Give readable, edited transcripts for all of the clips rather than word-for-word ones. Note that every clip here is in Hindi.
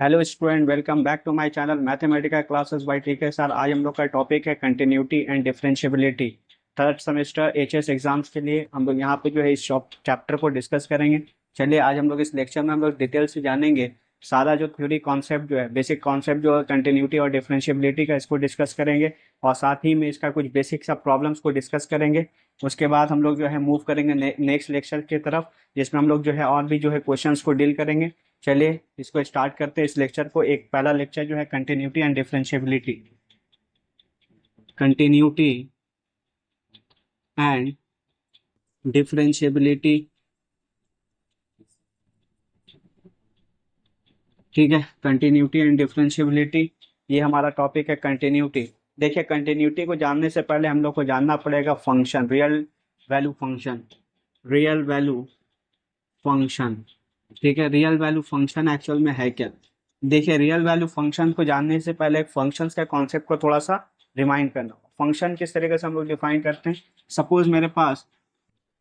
Hello student, welcome back to my channel mathematical classes by TK sir. आज हम लोग का टॉपिक है continuity and differentiability. Third semester HS exams के लिए हम लोग यहाँ पे जो है इस चैप्टर को डिस्कस करेंगे। चलिए आज हम लोग इस लेक्चर में हम लोग डिटेल से जानेंगे सारा जो थ्योरी कॉन्सेप्ट जो है, बेसिक कॉन्सेप्ट जो है कंटिन्यूटी और डिफरेंशियबिलिटी का, इसको डिस्कस करेंगे और साथ ही में इसका कुछ बेसिक सा प्रॉब्लम्स को डिस्कस करेंगे। उसके बाद हम लोग जो है मूव करेंगे नेक्स्ट लेक्चर की तरफ, जिसमें हम लोग जो है और भी जो है क्वेश्चंस को डील करेंगे। चलिए इसको स्टार्ट करते हैं इस लेक्चर को। एक पहला लेक्चर जो है continuity and differentiability. Continuity and differentiability, ठीक है। कंटिन्यूटी एंड डिफरेंशियबिलिटी, ये हमारा टॉपिक है कंटिन्यूटी। देखिए, कंटिन्यूटी को जानने से पहले हम लोग को जानना पड़ेगा function, real value function. Real value function, ठीक है। रियल वैल्यू फंक्शन एक्चुअल में है क्या? देखिए, रियल वैल्यू फंक्शन को जानने से पहले फंक्शंस का कॉन्सेप्ट को थोड़ा सा रिमाइंड करना। फंक्शन किस तरीके से हम लोग डिफाइन करते हैं? सपोज मेरे पास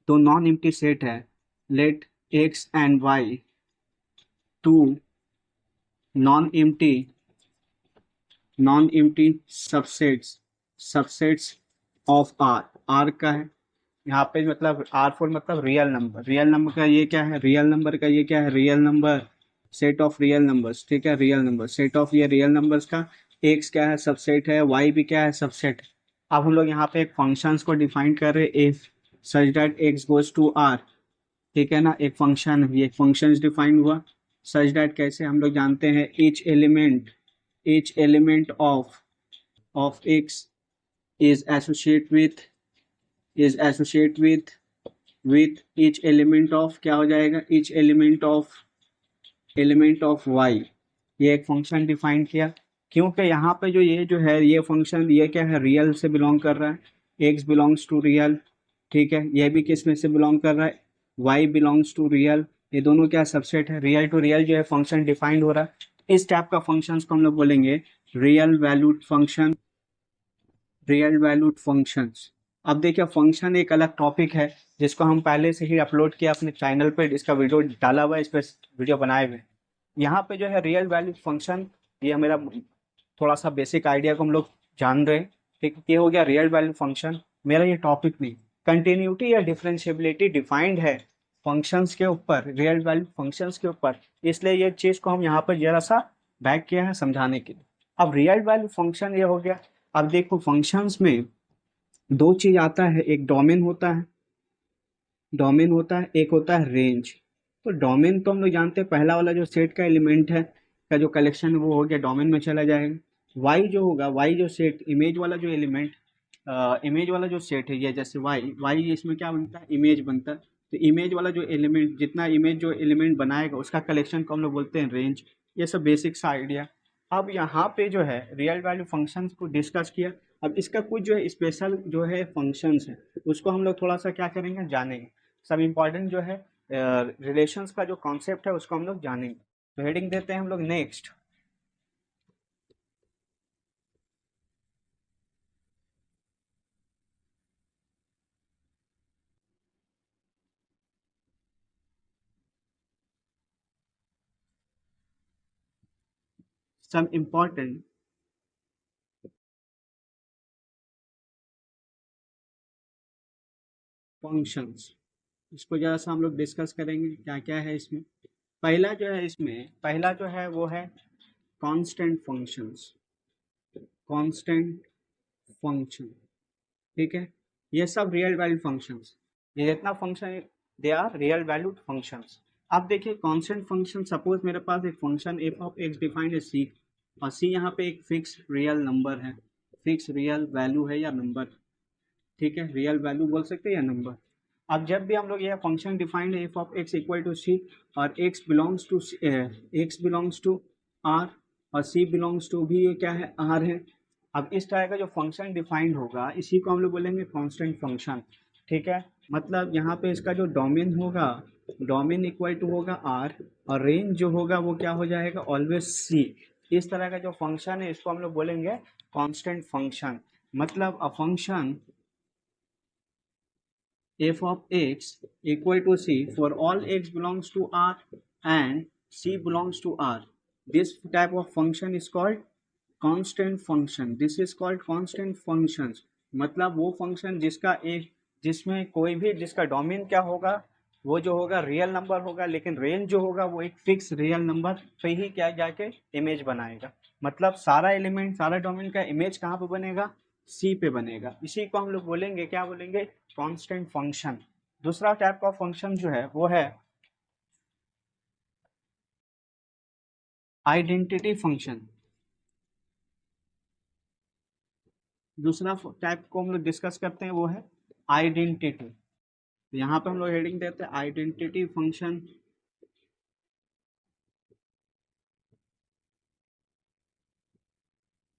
दो नॉन एम्प्टी सेट है, let x and y two non empty subsets subsets of R. R का है यहाँ पे, मतलब आर फोर मतलब रियल नंबर। रियल नंबर का ये क्या है? रियल नंबर का ये क्या है? Real number, set of real numbers, ठीक है। रियल नंबर सेट ऑफ ये रियल नंबर्स का एक्स क्या है? सबसेट है। वाई भी क्या है? सबसेट है। अब हम लोग यहाँ पे एक फंक्शंस को डिफाइन कर रहे हैं, if such that x goes to R, ठीक है ना। एक फंक्शन, ये फंक्शन डिफाइन हुआ। सच दैट कैसे? हम लोग जानते हैं each element of x is associate with each element of, क्या हो जाएगा? each element of y। ये एक फंक्शन डिफाइन किया, क्योंकि यहाँ पे जो ये जो है ये फंक्शन, ये क्या है? रियल से बिलोंग कर रहा है। x बिलोंग्स टू रियल, ठीक है। ये भी किस में से बिलोंग कर रहा है? y belongs to real. ये दोनों क्या सबसेट है? रियल टू रियल जो है फंक्शन डिफाइंड हो रहा है। इस टाइप का फंक्शन को हम लोग बोलेंगे real valued function. Real valued functions. अब देखिए, फंक्शन एक अलग टॉपिक है जिसको हम पहले से ही अपलोड किया अपने चैनल पे, इसका वीडियो डाला हुआ है, इस पर वीडियो बनाए हुए। यहाँ पे जो है रियल वैल्यूड फंक्शन, ये मेरा थोड़ा सा बेसिक आइडिया को हम लोग जान रहे हैं, ठीक। ये हो गया रियल वैल्यू फंक्शन, मेरा ये टॉपिक नहीं। कंटिन्यूटी या डिफरेंशियबिलिटी डिफाइंड है फंक्शंस के ऊपर, रियल वैल्यू फंक्शंस के ऊपर, इसलिए ये चीज को हम यहाँ पर जरा सा बैक किया है समझाने के लिए। अब रियल वैल्यू फंक्शन ये हो गया। अब देखो, फंक्शंस में दो चीज आता है, एक डोमेन होता है, एक होता है रेंज। तो डोमेन तो हम लोग जानते हैं, पहला वाला जो सेट का एलिमेंट है का जो कलेक्शन वो हो गया, डोमेन में चला जाएगा। वाई जो होगा, वाई जो सेट, इमेज वाला जो एलिमेंट, इमेज वाला जो सेट है, ये जैसे वाई वाई इसमें क्या बनता है? इमेज बनता है। तो इमेज वाला जो एलिमेंट, जितना इमेज जो एलिमेंट बनाएगा उसका कलेक्शन को हम लोग बोलते हैं रेंज। ये सब बेसिक सा आइडिया। अब यहाँ पे जो है रियल वैल्यू फंक्शंस को डिस्कस किया। अब इसका कुछ जो है स्पेशल जो है फंक्शंस है, उसको हम लोग थोड़ा सा क्या करेंगे, जानेंगे। सब इम्पॉर्टेंट जो है रिलेशंस का जो कॉन्सेप्ट है उसको हम लोग जानेंगे। तो हेडिंग देते हैं हम लोग नेक्स्ट। सब इम्पॉर्टेंट फंक्शंस, इसको जरा सा हम लोग डिस्कस करेंगे क्या क्या है इसमें। पहला जो है इसमें, पहला जो है वो है कांस्टेंट फंक्शंस। कांस्टेंट फंक्शन, ठीक है। ये सब रियल वैल्यू फंक्शंस, ये जितना function, they are real valued functions. अब देखिए कांस्टेंट फंक्शन, सपोज मेरे पास एक function f of x defined है सी, और सी यहाँ पे एक फिक्स रियल नंबर है, फिक्स रियल वैल्यू है या नंबर, ठीक है। रियल वैल्यू बोल सकते हैं या नंबर। अब जब भी हम लोग यह फंक्शन डिफाइंड है f of x equal to c, और एक्स बिलोंग्स टू आर, और सी बिलोंग्स टू भी ये क्या है? आर है। अब इस तरह का जो फंक्शन डिफाइंड होगा इसी को हम लोग बोलेंगे कांस्टेंट फंक्शन, ठीक है। मतलब यहाँ पे इसका जो डोमेन होगा, डोमेन इक्वल टू होगा आर, और रेंज जो होगा वो क्या हो जाएगा? Always see. इस तरह का जो फंक्शन है इसको हम लोग बोलेंगे कांस्टेंट फंक्शन। मतलब a function f of x equal to c for all x belongs to R and c belongs to R, this type of function is called constant function, this is called constant functions. मतलब वो फंक्शन जिसका एक, जिसमें कोई भी, जिसका डोमेन क्या होगा, वो जो होगा रियल नंबर होगा, लेकिन रेंज जो होगा वो एक फिक्स रियल नंबर पे ही क्या जाके इमेज बनाएगा। मतलब सारा एलिमेंट, सारा डोमेन का इमेज कहाँ पे बनेगा, सी पे बनेगा। इसी को हम लोग बोलेंगे, क्या बोलेंगे, कांस्टेंट फंक्शन। दूसरा टाइप का फंक्शन जो है वो है आइडेंटिटी फंक्शन। दूसरा टाइप को हम लोग डिस्कस करते हैं वो है आइडेंटिटी। यहाँ पे हम लोग हेडिंग देते हैं आइडेंटिटी फंक्शन।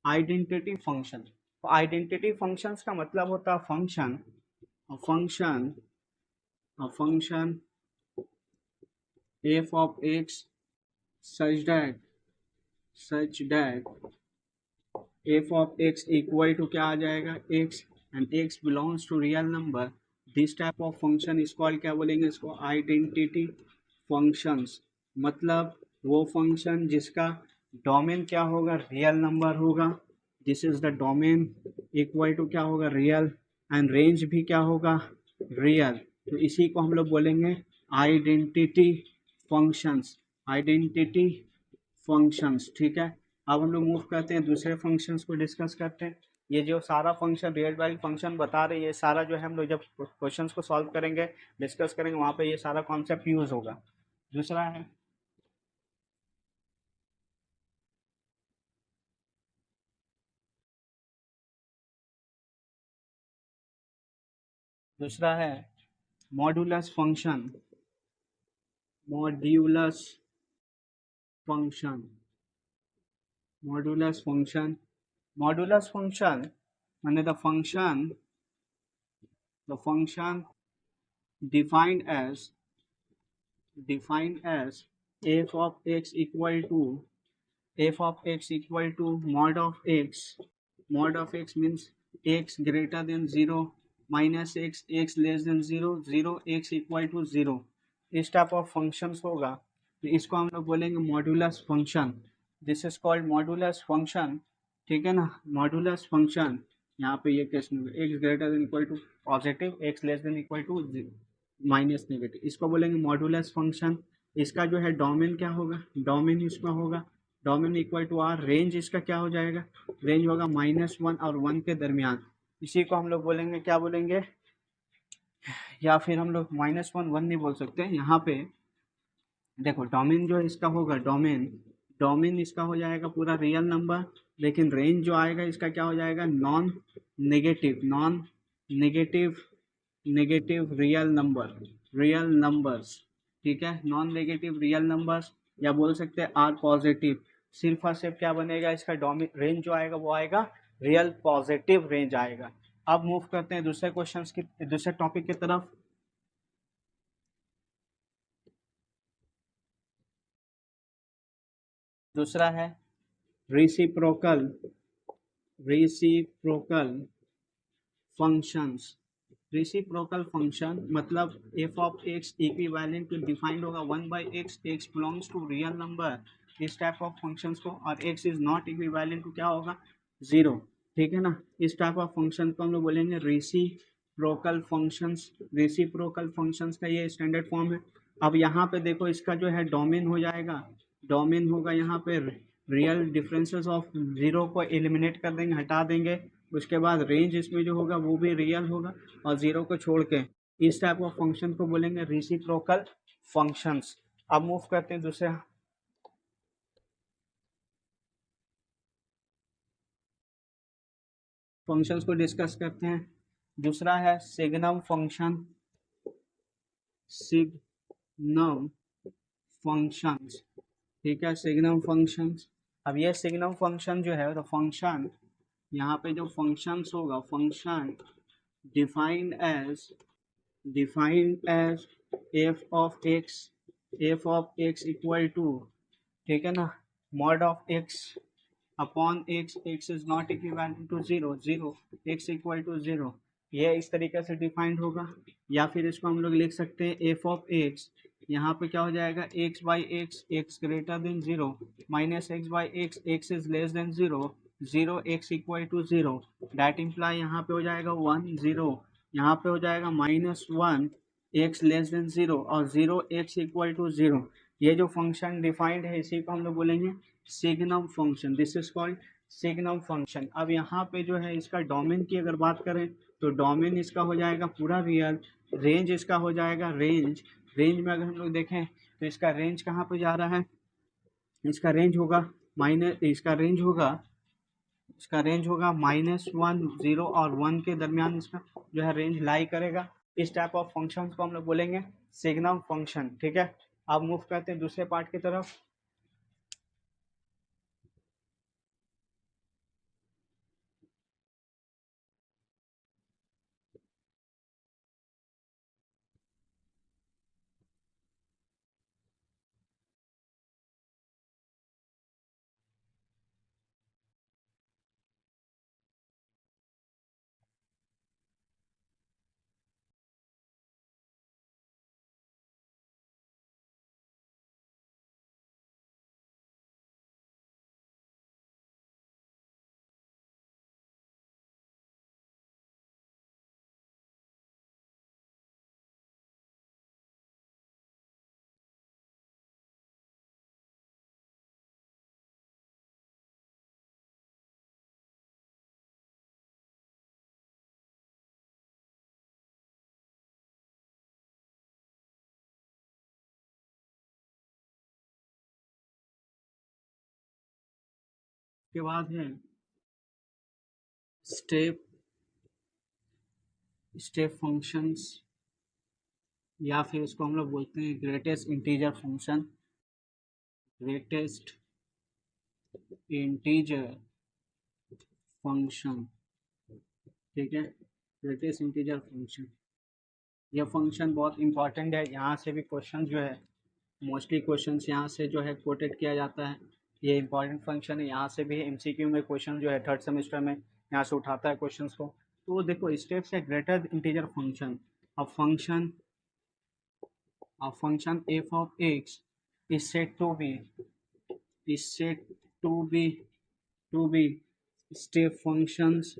आइडेंटिटी फंक्शन, तो आइडेंटिटी फंक्शंस का मतलब होता है function, function, function f of x such that f of x equal to क्या आ जाएगा x, and x belongs to real number। This type of function इस कॉल क्या बोलेंगे, इसको आइडेंटिटी फंक्शंस। मतलब वो फंक्शन जिसका डोमेन क्या होगा, रियल नंबर होगा, this is the domain, equal to क्या होगा, रियल, एंड रेंज भी क्या होगा, रियल। तो इसी को हम लोग बोलेंगे आइडेंटिटी फंक्शंस, आइडेंटिटी फंक्शंस। ठीक है, अब हम लोग मूव करते हैं दूसरे फंक्शंस को डिस्कस करते हैं। ये जो सारा फंक्शन रियल वाली फंक्शन बता रही है, सारा जो है हम लोग जब क्वेश्चंस को सॉल्व करेंगे, डिस्कस करेंगे, वहाँ पे ये सारा कॉन्सेप्ट यूज होगा। दूसरा है, दूसरा है modulus function, modulus function, modulus function. Modulus function माने the function defined as f of x equal to mod of x means x greater than 0 minus x, x less than 0, 0 x equal to 0। इस टाइप ऑफ फंक्शंस होगा तो इसको हम लोग बोलेंगे modulus function. This is called modulus function. ठीक है ना, मॉड्यूलस फंक्शन। यहाँ पे ये केस में x greater than equal to positive, x less than equal to minus negative, इसको बोलेंगे मॉड्यूलस फंक्शन। इसका जो है डोमेन क्या होगा, डोमेन इसका होगा domain equal to R, range इसका क्या हो जाएगा, रेंज होगा -1 और 1 के दरमियान। इसी को हम लोग बोलेंगे, क्या बोलेंगे, या फिर हम लोग -1 1 नहीं बोल सकते यहाँ पे। देखो डोमेन जो इसका होगा, डोमेन, डोमेन इसका हो जाएगा पूरा रियल नंबर, लेकिन रेंज जो आएगा इसका क्या हो जाएगा, non negative negative real number, real numbers. ठीक है, नॉन नेगेटिव रियल नंबर्स, या बोल सकते हैं आर पॉजिटिव। सिर्फ और सिर्फ क्या बनेगा, इसका डोमेन रेंज जो आएगा वो आएगा रियल पॉजिटिव रेंज आएगा। अब मूव करते हैं दूसरे क्वेश्चंस की, दूसरे टॉपिक की तरफ। दूसरा है reciprocal, reciprocal functions. Reciprocal function मतलब f of x equivalent to defined होगा 1/x, x belongs to real number. इस टाइप ऑफ फंक्शंस को, और x is not equivalent to क्या होगा, 0। ठीक है ना, इस टाइप ऑफ फंक्शन को हम लोग बोलेंगे रेसिप्रोकल फंक्शंस। रेसिप्रोकल फंक्शंस का ये स्टैंडर्ड फॉर्म है। अब यहाँ पे देखो इसका जो है डोमेन हो जाएगा, डोमेन होगा यहाँ पे रियल, डिफरेंसेस ऑफ 0 को एलिमिनेट कर देंगे, हटा देंगे। उसके बाद रेंज इसमें जो होगा वो भी रियल होगा, और 0 को छोड़ के। इस टाइप ऑफ फंक्शन को बोलेंगे रेसिप्रोकल फंक्शंस। अब मूव करते हैं दूसरे फंक्शंस को डिस्कस करते हैं। दूसरा है सिग्नम फंक्शन, सिग्नम फंक्शंस। ठीक है, सिग्नम फंक्शंस। अब ये सिग्नम फंक्शन जो है, तो फंक्शन, यहाँ पे जो फंक्शंस होगा, function defined as, defined as f of x equal to, ठीक है ना, mod of x upon x, x is not equivalent to 0, 0 x equal to 0। ये इस तरीके से डिफाइंड होगा। या फिर इसको हम लोग लिख सकते हैं एफ ऑफ एक्स यहाँ पे क्या हो जाएगा, x by x, x greater than zero, minus x by x, x is less than zero, zero x equal to zero, that imply यहाँ पे हो जाएगा वन जीरो, यहाँ पे हो जाएगा minus one, x less than zero और zero x equal to zero. ये जो फंक्शन डिफाइंड है इसी को हम लोग बोलेंगे signum function, this is called signum function. अब यहाँ पे जो है इसका डोमेन की अगर बात करें तो डोमेन इसका हो जाएगा पूरा रियल, रेंज इसका हो जाएगा रेंज, रेंज में अगर हम लोग देखें तो इसका रेंज कहाँ पे जा रहा है, इसका रेंज होगा माइनस, इसका रेंज होगा माइनस वन, जीरो और वन के दरमियान इसका जो है रेंज लाई करेगा। इस टाइप ऑफ फंक्शन को हम लोग बोलेंगे सिग्नम फंक्शन। ठीक है, अब मूव करते हैं दूसरे पार्ट की तरफ। के बाद है स्टेप स्टेप फंक्शंस, या फिर इसको हम लोग बोलते हैं greatest integer function, greatest integer function. ठीक है, ग्रेटेस्ट इंटीजर फंक्शन, यह फंक्शन बहुत इंपॉर्टेंट है, यहाँ से भी क्वेश्चन जो है मोस्टली क्वेश्चंस यहाँ से जो है कोटेड किया जाता है। ये इंपॉर्टेंट फंक्शन है, यहाँ से भी एमसीक्यू में क्वेश्चन जो है थर्ड सेमेस्टर में यहाँ से उठाता है क्वेश्चंस को। तो देखो स्टेप्स है greater integer function, a function f of x is said to be step functions,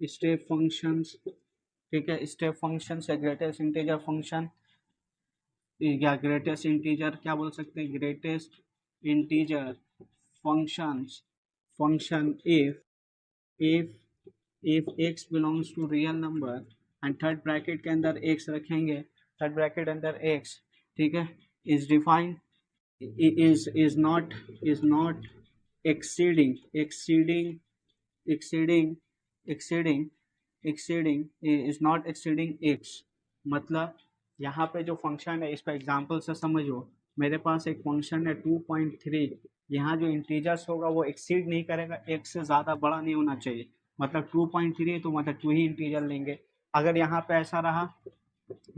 step functions. ठीक है, स्टेप फंक्शन है ग्रेटेस्ट इंटीजर फंक्शन, या ग्रेटेस्ट इंटीजर क्या बोल सकते हैं, greatest integer functions, function if x belongs to real number and third bracket के अंदर x रखेंगे, थर्ड ब्रैकेट अंदर x, ठीक है, is defined is not exceeding exceeding exceeding exceeding is not exceeding x। मतलब यहाँ पे जो फंक्शन है इसका एग्जांपल से समझो, मेरे पास एक फंक्शन है 2.3, यहाँ जो इंटीजर्स होगा वो एक्सीड नहीं करेगा, एक से ज़्यादा बड़ा नहीं होना चाहिए, मतलब 2.3 तो मतलब 2 ही इंटीजर लेंगे। अगर यहाँ पे ऐसा रहा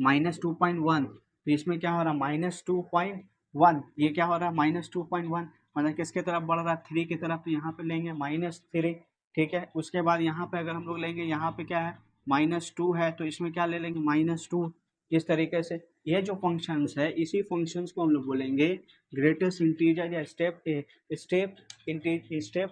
-2.1 तो इसमें क्या हो रहा है -2.1, ये क्या हो रहा है -2.1, मतलब किसके तरफ बढ़ रहा है 3 की तरफ, तो यहाँ पे लेंगे -3। ठीक है, उसके बाद यहाँ पे अगर हम लोग लेंगे, यहाँ पे क्या है -2 है तो इसमें क्या ले लेंगे -2। इस तरीके से ये जो फंक्शंस है इसी फंक्शंस को हम लोग बोलेंगे ग्रेटेस्ट इंटीजर या स्टेप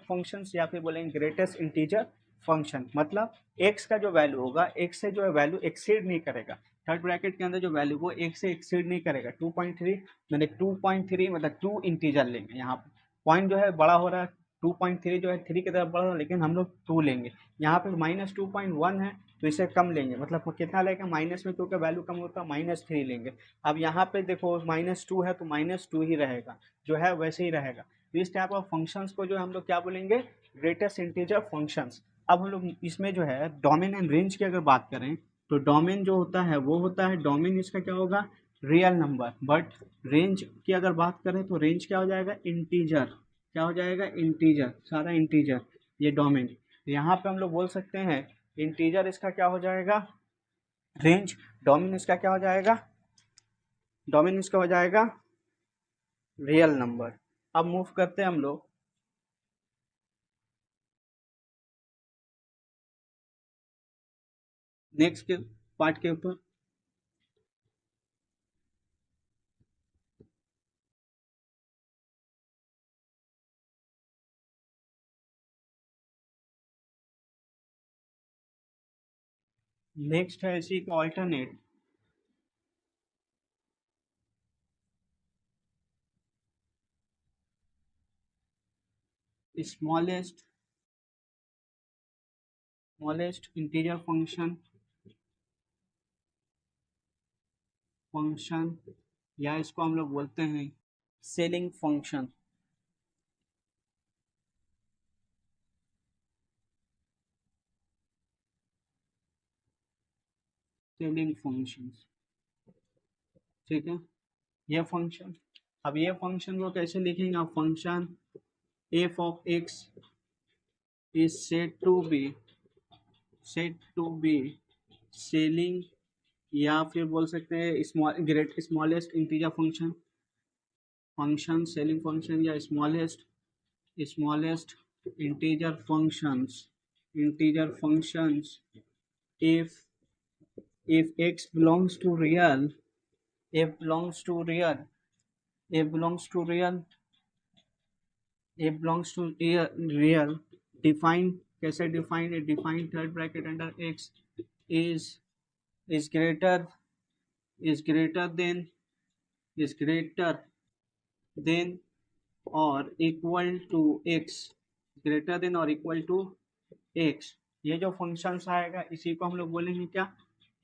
फंक्शंस, या फिर बोलेंगे ग्रेटेस्ट इंटीजर फंक्शन। मतलब x का जो वैल्यू होगा x से जो है वैल्यू एक्सीड नहीं करेगा, थर्ड ब्रैकेट के अंदर जो वैल्यू वो एक से एक्सीड नहीं करेगा। 2.3 मैंने 2.3 मतलब 2 इंटीजर लेंगे, यहाँ पे पॉइंट जो है बड़ा हो रहा है, 2.3 जो है 3 की तरफ बढ़ रहा है लेकिन हम लोग 2 लेंगे। यहाँ पे -2.1 है तो इसे कम लेंगे, मतलब कितना लेंगे माइनस में, क्योंकि वैल्यू कम होता है -3 लेंगे। अब यहाँ पे देखो -2 है तो -2 ही रहेगा, जो है वैसे ही रहेगा। तो इस टाइप ऑफ फंक्शंस को जो हम लोग क्या बोलेंगे, ग्रेटेस्ट इंटीजर फंक्शंस। अब हम लोग इसमें जो है डोमेन एंड रेंज की अगर बात करें तो डोमेन जो होता है वो होता है, डोमेन इसका क्या होगा रियल नंबर, बट रेंज की अगर बात करें तो रेंज क्या हो जाएगा इंटीजर, क्या हो जाएगा इंटीजर, सारा इंटीजर, ये डोमेन। यहाँ पे हम लोग बोल सकते हैं इंटीजर इसका क्या हो जाएगा रेंज, डोमेन इसका क्या हो जाएगा, डोमेन इसका हो जाएगा रियल नंबर। अब मूव करते हैं हम लोग नेक्स्ट के पार्ट के ऊपर। नेक्स्ट है इसी का ऑल्टरनेट, स्मॉलेस्ट इंटीजर फंक्शन या इसको हम लोग बोलते हैं सेलिंग फंक्शन। सेलिंग फंक्शंस, ठीक है, ये फंक्शन। अब ये फंक्शन को कैसे लिखेंगे आप? Function f of x is set to be ceiling, या फिर बोल सकते हैं smallest integer function ceiling function, या smallest integer functions if x belongs to real, f belongs to real f belongs to real f belongs to real, define, कैसे डिफाइन है? Define third bracket under x is is greater is greater than is greater than or equal to x, greater than or equal to x। ये जो फंक्शंस आएगा इसी को हम लोग बोलेंगे क्या?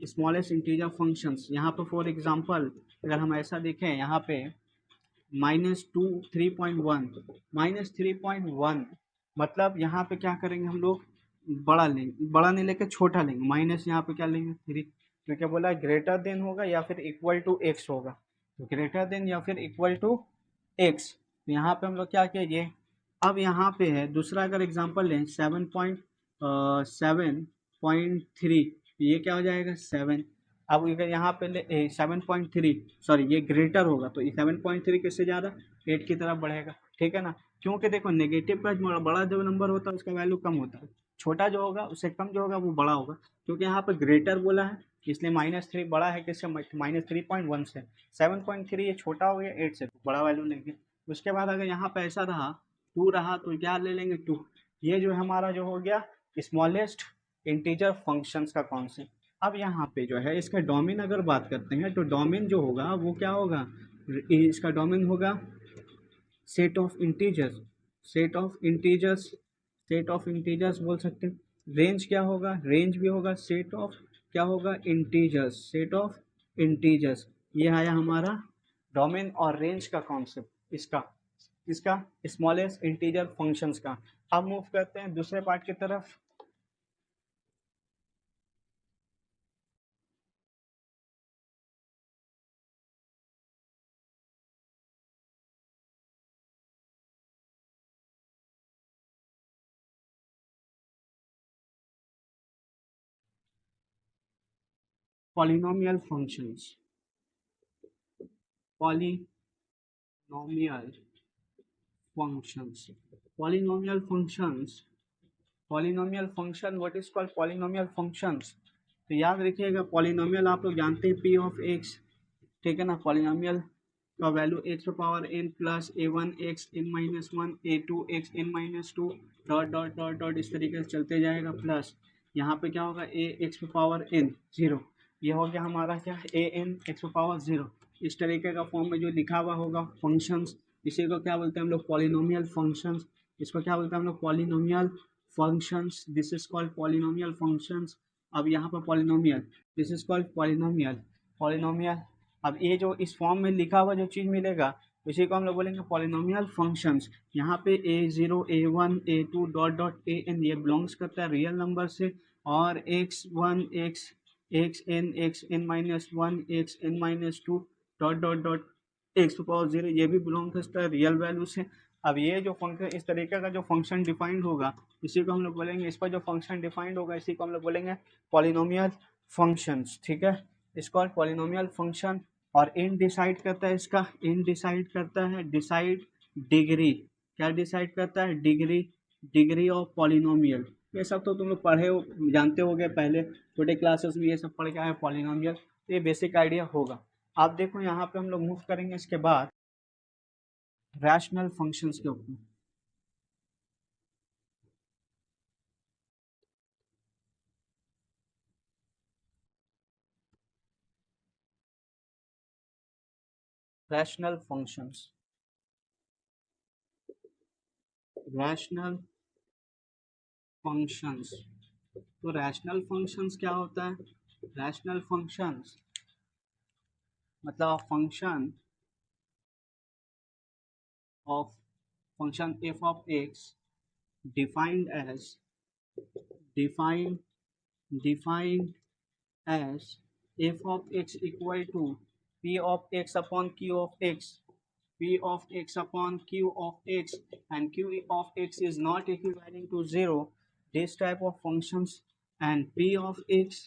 Smallest integer functions. यहाँ पे फॉर एग्जांपल अगर हम ऐसा देखें, यहाँ पे -3.1 मतलब यहाँ पे क्या करेंगे हम लोग? बड़ा लेंगे, बड़ा नहीं लेके छोटा लेंगे, माइनस यहाँ पे क्या लेंगे 3, क्योंकि बोला ग्रेटर देन होगा या फिर इक्वल टू एक्स होगा, तो ग्रेटर देन या फिर इक्वल टू एक्स। तो यहाँ पे हम लोग क्या किए? अब यहाँ पे है दूसरा, अगर एग्जांपल लें 7.3, ये क्या हो जाएगा 7। अब अगर यहाँ पे ले 7.3, सॉरी ये ग्रेटर होगा तो ये 7.3 किससे ज़्यादा 8 की तरफ बढ़ेगा, ठीक है ना। क्योंकि देखो नेगेटिव का बड़ा जो नंबर होता है उसका वैल्यू कम होता है, छोटा जो होगा उससे कम जो होगा वो बड़ा होगा। क्योंकि यहाँ पर ग्रेटर बोला है इसलिए -3 बड़ा है किससे? -3.1 से। 7.3 ये छोटा हो गया 8 से, तो बड़ा वैल्यू लेंगे। उसके बाद अगर यहाँ पे ऐसा रहा 2 रहा तो क्या ले लेंगे 2। ये जो हमारा जो हो गया स्मॉलेस्ट इंटीजर फंक्शंस का कॉन्सेप्ट। अब यहाँ पे जो है इसका डोमेन अगर बात करते हैं तो डोमेन जो होगा वो क्या होगा? इसका डोमेन होगा set of integers, set of integers set of integers बोल सकते हैं। रेंज क्या होगा? रेंज भी होगा सेट ऑफ क्या होगा? Integers, set of integers. ये आया हमारा डोमेन और रेंज का कॉन्सेप्ट इसका इसका स्मॉलेस्ट इंटीजर फंक्शंस का। अब मूव करते हैं दूसरे पार्ट की तरफ। Polynomial functions, polynomial functions, polynomial functions, polynomial function, what is called polynomial functions? तो याद रखिएगा पॉलिनोमियल आप लोग जानते हैं पी ऑफ एक्स, ठीक है ना। पॉलिनोमियल का वैल्यू एक्स पे power n plus a1 x n minus one a2 x n minus two dot dot dot dot इस तरीके से चलते जाएगा। प्लस यहाँ पे क्या होगा ए एक्स पे पावर एन 0, ये हो गया हमारा क्या ए एन एक्स पे पावर 0। इस तरीके का फॉर्म में जो लिखा हुआ होगा फंक्शंस, इसी को क्या बोलते हैं हम लोग? Polynomial functions. इसको क्या बोलते हैं हम लोग? Polynomial functions. This is called polynomial functions. अब यहाँ पर polynomial, this is called polynomial. अब ये जो इस फॉर्म में लिखा हुआ जो चीज़ मिलेगा उसी को हम लोग बोलेंगे पॉलिनोमियल फंक्शंस। यहाँ पे a0 a1 a2 dot dot an ये बिलोंग्स करता है रियल नंबर से, और x1 x n minus one x n minus two dot dot dot x power 0 ये भी बिलोंग करता है रियल वैल्यू से। अब ये जो फंक्शन इस तरीके का जो फंक्शन डिफाइंड होगा इसी को हम लोग बोलेंगे, इस पर जो फंक्शन डिफाइंड होगा इसी को हम लोग बोलेंगे पॉलिनोमियल फंक्शंस, ठीक है। इसको पॉलिनोमियल फंक्शन। और इन डिसाइड करता है इसका, इन डिसाइड करता है डिसाइड डिग्री, क्या डिसाइड करता है? Degree, degree of polynomial. ये सब तो तुम लोग पढ़े हो, जानते होगे, पहले छोटे क्लासेस में ये सब पढ़ के आए पॉलिनोमियल, तो ये बेसिक आइडिया होगा। आप देखो यहाँ पे हम लोग मूव करेंगे इसके बाद रैशनल फंक्शंस के ऊपर। Rational functions, rational functions. तो रैशनल फंक्शंस क्या होता है? रैशनल फंक्शंस मतलब function of function f of x defined as defined defined as f of x equal to p of x upon q of x, p of x upon q of x, and q of x is not equivalent to 0. This type of functions and p of x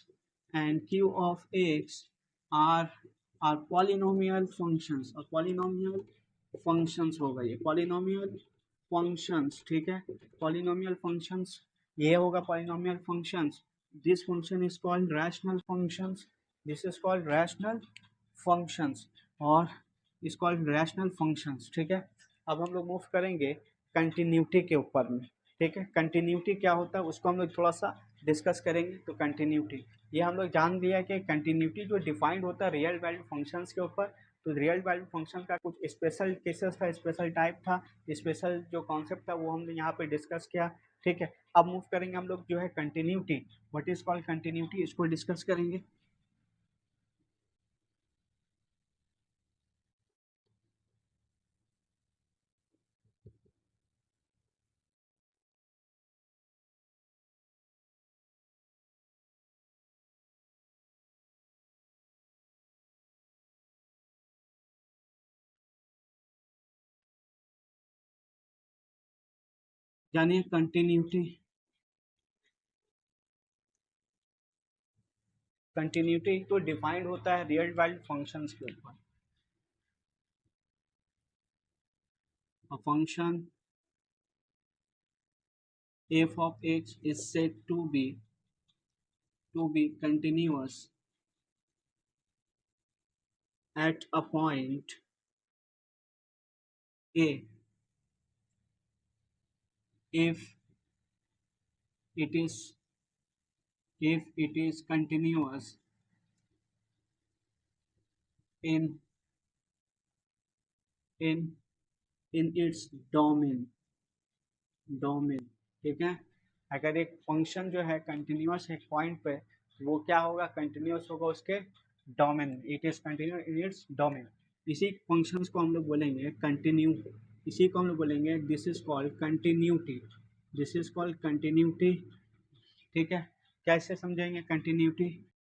and q of x are are polynomial functions, और polynomial functions होगा, ये polynomial functions, ठीक है। polynomial functions ये होगा polynomial functions. This function is called rational functions. This is called rational functions और इज कॉल्ड रैशनल फंक्शंस, ठीक है। अब हम लोग मूव करेंगे कंटिन्यूटी के ऊपर में, ठीक है। कंटिन्यूटी क्या होता है उसको हम लोग थोड़ा सा डिस्कस करेंगे। तो कंटिन्यूटी ये हम लोग जान लिया कि कंटिन्यूटी जो डिफाइंड होता है रियल वैल्यू फंक्शंस के ऊपर। तो रियल वैल्यू फंक्शन का कुछ स्पेशल केसेस था, स्पेशल टाइप था, स्पेशल जो कॉन्सेप्ट था वो हमने यहाँ पे डिस्कस किया, ठीक है। अब मूव करेंगे हम लोग जो है continuity, what is called continuity, इसको डिस्कस करेंगे। जानिए कंटिन्यूटी, कंटिन्यूटी तो डिफाइंड होता है रियल वैल्यू फंक्शंस के ऊपर। A function f of x is said to be continuous at a point a if it is continuous in in its domain, ठीक है। अगर एक फंक्शन जो है कंटिन्यूस एक पॉइंट पे, वो क्या होगा? कंटिन्यूस होगा उसके domain, it is continuous in its domain. इसी फंक्शंस को हम लोग बोलेंगे कंटिन्यू, इसी को हम लोग बोलेंगे this is called continuity, this is called continuity, ठीक है। कैसे समझेंगे कंटिन्यूटी?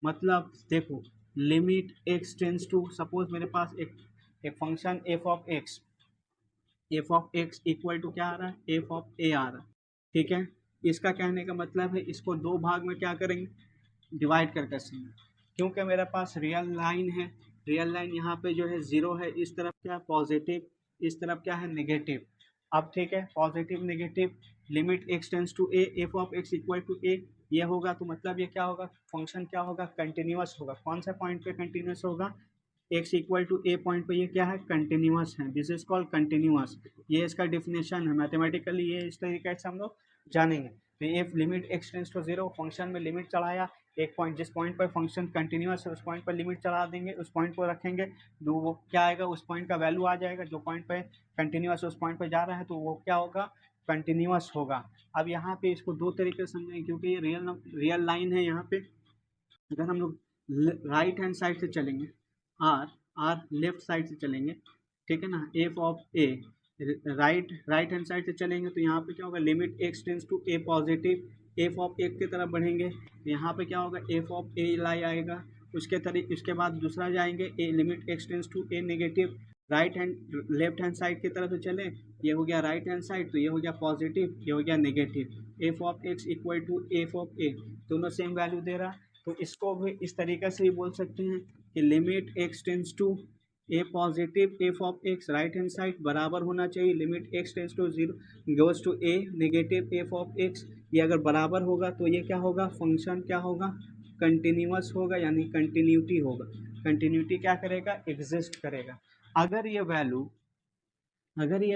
मतलब देखो limit x tends to, suppose मेरे पास एक function f of x, f of x equal to क्या आ रहा है? एफ ऑफ ए आ रहा है, ठीक है। इसका कहने का मतलब है इसको दो भाग में क्या करेंगे? डिवाइड कर देंगे, क्योंकि मेरे पास रियल लाइन है, रियल लाइन यहाँ पे जो है जीरो है, इस तरफ क्या है पॉजिटिव, इस तरफ क्या है नेगेटिव। अब ठीक है positive negative, limit x tends to a, f of x equal to a, ये होगा तो मतलब ये क्या होगा? फंक्शन क्या होगा? कंटिन्यूस होगा। कौन सा पॉइंट पे कंटिन्यूस होगा? X equal to a point पे ये क्या है? कंटिन्यूस है, दिस इज कॉल्ड कंटिन्यूस। ये इसका डिफिनेशन है मैथमेटिकली, ये इस तरीके से हम लोग जानेंगे। तो f limit x tends to zero, function में लिमिट चढ़ाया, एक पॉइंट जिस पॉइंट पर फंक्शन कंटिन्यूस है उस पॉइंट पर लिमिट चढ़ा देंगे, उस पॉइंट को रखेंगे, तो वो क्या आएगा? उस पॉइंट का वैल्यू आ जाएगा, जो पॉइंट पे कंटिन्यूस उस पॉइंट पर जा रहा है तो वो क्या होगा? कंटिन्यूस होगा। अब यहाँ पे इसको दो तरीके से समझेंगे, क्योंकि ये रियल लाइन है। यहाँ पे अगर हम लोग राइट हैंड साइड से चलेंगे, आर आर लेफ्ट साइड से चलेंगे, ठीक है ना, f of a right hand side से चलेंगे तो यहाँ पे क्या होगा? Limit x tends to a positive, f of a की तरफ बढ़ेंगे, यहाँ पे क्या होगा? एफ ऑफ ए लाई आएगा। उसके बाद दूसरा जाएंगे a limit x tends to a negative, right hand left hand side की तरफ से चले, ये हो गया राइट हैंड साइड, तो ये हो गया पॉजिटिव, ये हो गया negative. F of x equal to f of a, दोनों सेम वैल्यू दे रहा। तो इसको भी इस तरीके से ही बोल सकते हैं कि limit x tends to a positive, f of x right hand side बराबर होना चाहिए limit x tends to zero goes to a negative f of x. ये अगर बराबर होगा तो ये क्या होगा? फंक्शन क्या होगा? कंटिन्यूस होगा, यानी कंटिन्यूटी होगा। कंटिन्यूटी क्या करेगा? एग्जिस्ट करेगा। अगर ये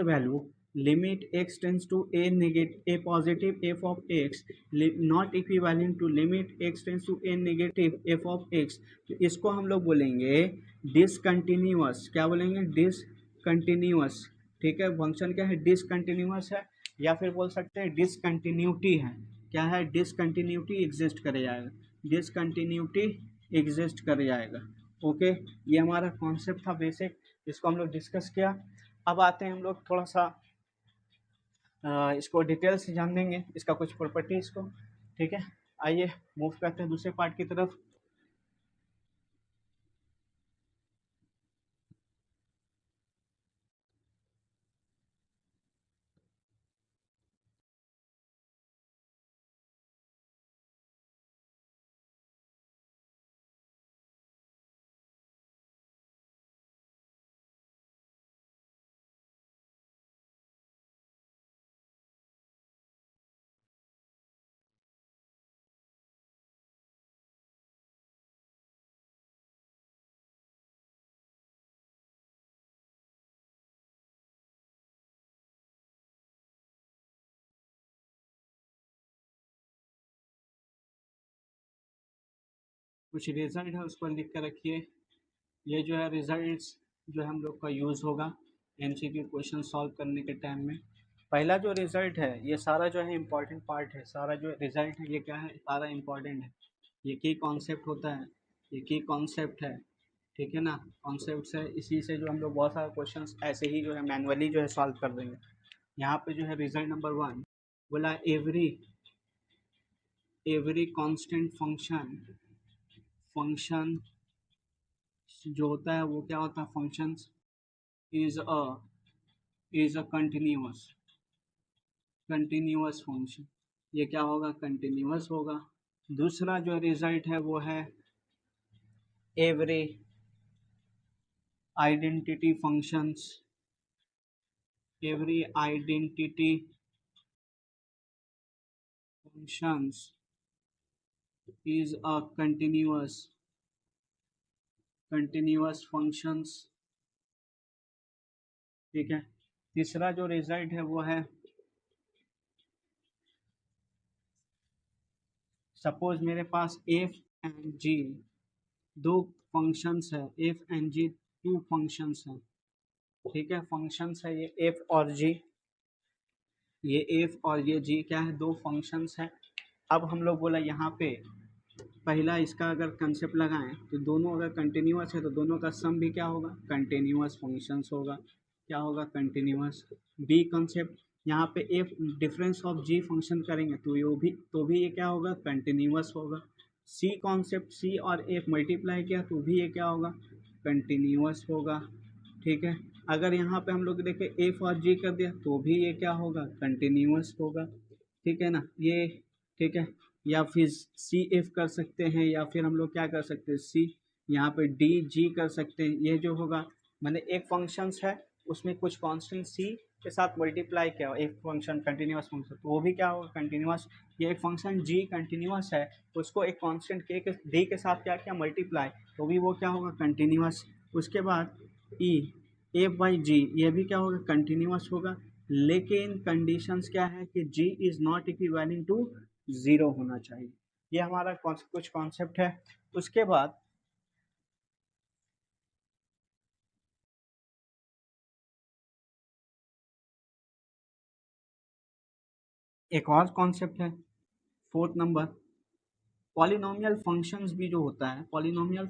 value limit x tends to a negative a positive f of x not equivalent to limit x tends to a negative f of x, तो इसको हम लोग बोलेंगे डिसकंटिन्यूअस, क्या बोलेंगे, डिसकंटिन्यूअस, ठीक है। फंक्शन क्या है, डिसकंटिन्यूअस है, या फिर बोल सकते हैं डिसकंटिन्यूटी है। क्या है, डिसकंटिन्यूटी एग्जिस्ट कर जाएगा, डिसकंटिन्यूटी एग्जिस्ट कर जाएगा। ओके, ये हमारा कॉन्सेप्ट था बेसिक, इसको हम लोग डिस्कस किया। अब आते हैं हम लोग थोड़ा सा इसको डिटेल से जान देंगे, इसका कुछ प्रॉपर्टीज को, ठीक है। आइए मूव करते हैं दूसरे पार्ट की तरफ। कुछ रिजल्ट है उस पर लिख कर रखिए। ये जो है रिजल्ट्स जो है हम लोग का यूज़ होगा एमसीक्यू क्वेश्चन सॉल्व करने के टाइम में। पहला जो रिजल्ट है ये सारा जो है इम्पॉर्टेंट पार्ट है, सारा जो रिजल्ट है ये क्या है, सारा इम्पॉर्टेंट है। ये की कॉन्सेप्ट होता है, ये की कॉन्सेप्ट है, ठीक है ना। कॉन्सेप्ट से इसी से जो हम लोग बहुत सारे क्वेश्चंस ऐसे ही जो है मैनुअली जो है सॉल्व कर देंगे। यहाँ पे जो है रिजल्ट नंबर 1 बोला, एवरी कांस्टेंट फंक्शन, फंक्शन जो होता है वो क्या होता है, functions is a continuous, continuous function, ये क्या होगा, कंटिन्यूअस होगा। दूसरा जो रिजल्ट है वो है every identity functions, every identity functions is a continuous functions, ठीक है। तीसरा जो रिजल्ट है वो है, सपोज मेरे पास एफ एंड जी दो फंक्शंस है, f and g two functions हैं, ठीक है। फंक्शंस है ये एफ और जी, ये एफ और ये जी क्या है, दो फंक्शंस है। अब हम लोग बोला यहाँ पे पहला इसका अगर कंसेप्ट लगाएं तो दोनों अगर कंटिन्यूअस है तो दोनों का सम भी क्या होगा, कंटिन्यूअस फंक्शंस होगा, क्या होगा, कंटिन्यूअस। बी कंसेप्ट, यहाँ पे f difference of g function करेंगे तो ये क्या होगा, कंटिन्यूअस होगा। सी कॉन्सेप्ट, सी और एफ मल्टीप्लाई किया तो भी ये क्या होगा, कंटिन्यूअस होगा, ठीक है। अगर यहाँ पे हम लोग देखें एफ और जी कर दिया तो भी ये क्या होगा, कंटिन्यूअस होगा, ठीक है ना ये, ठीक है। या फिर सी एफ कर सकते हैं, या फिर हम लोग क्या कर सकते हैं, सी यहाँ पे डी जी कर सकते हैं। ये जो होगा मैंने एक फंक्शंस है उसमें कुछ कांस्टेंट सी के साथ मल्टीप्लाई किया, एक फंक्शन कंटिन्यूअस फंक्शन तो वो भी क्या होगा, कंटिन्यूअस। ये एक फंक्शन जी कंटिन्यूअस है, उसको एक कांस्टेंट के डी के साथ क्या किया, मल्टीप्लाई, तो भी वो क्या होगा, कंटिन्यूअस। उसके बाद ई एफ बाई जी, ये भी क्या होगा, कंटिन्यूअस होगा। लेकिन कंडीशंस क्या है कि g is not equivalent to zero होना चाहिए। ये हमारा कुछ कॉन्सेप्ट है। उसके बाद एक और कॉन्सेप्ट है, फोर्थ नंबर, पॉलिनोमियल फंक्शंस भी जो होता है, पॉलिनोमियल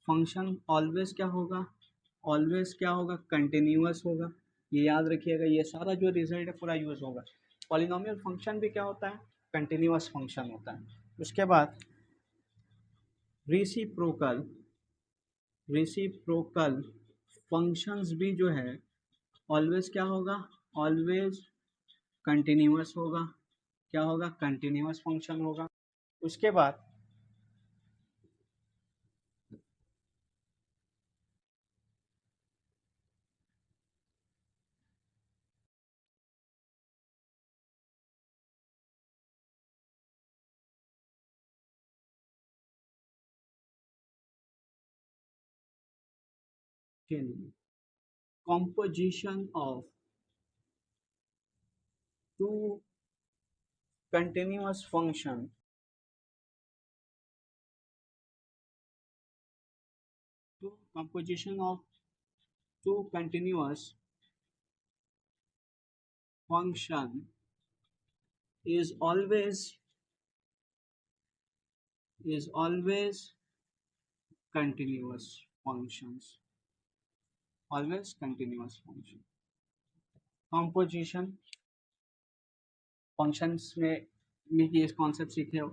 फंक्शन ऑलवेज क्या होगा, ऑलवेज क्या होगा, कंटिन्यूअस होगा। ये याद रखिएगा, ये सारा जो रिजल्ट है पूरा यूज होगा। पॉलिनोमियल फंक्शन भी क्या होता है, कंटिन्यूअस फंक्शन होता है। उसके बाद रेसिप्रोकल, रेसिप्रोकल फंक्शंस भी जो है ऑलवेज क्या होगा, ऑलवेज कंटिन्यूअस होगा, क्या होगा, कंटिन्यूअस फंक्शन होगा। उसके बाद composition of two continuous function to composition of two continuous function is always continuous functions, always continuous function. composition functions में ये कॉन्सेप्ट सीखे हो।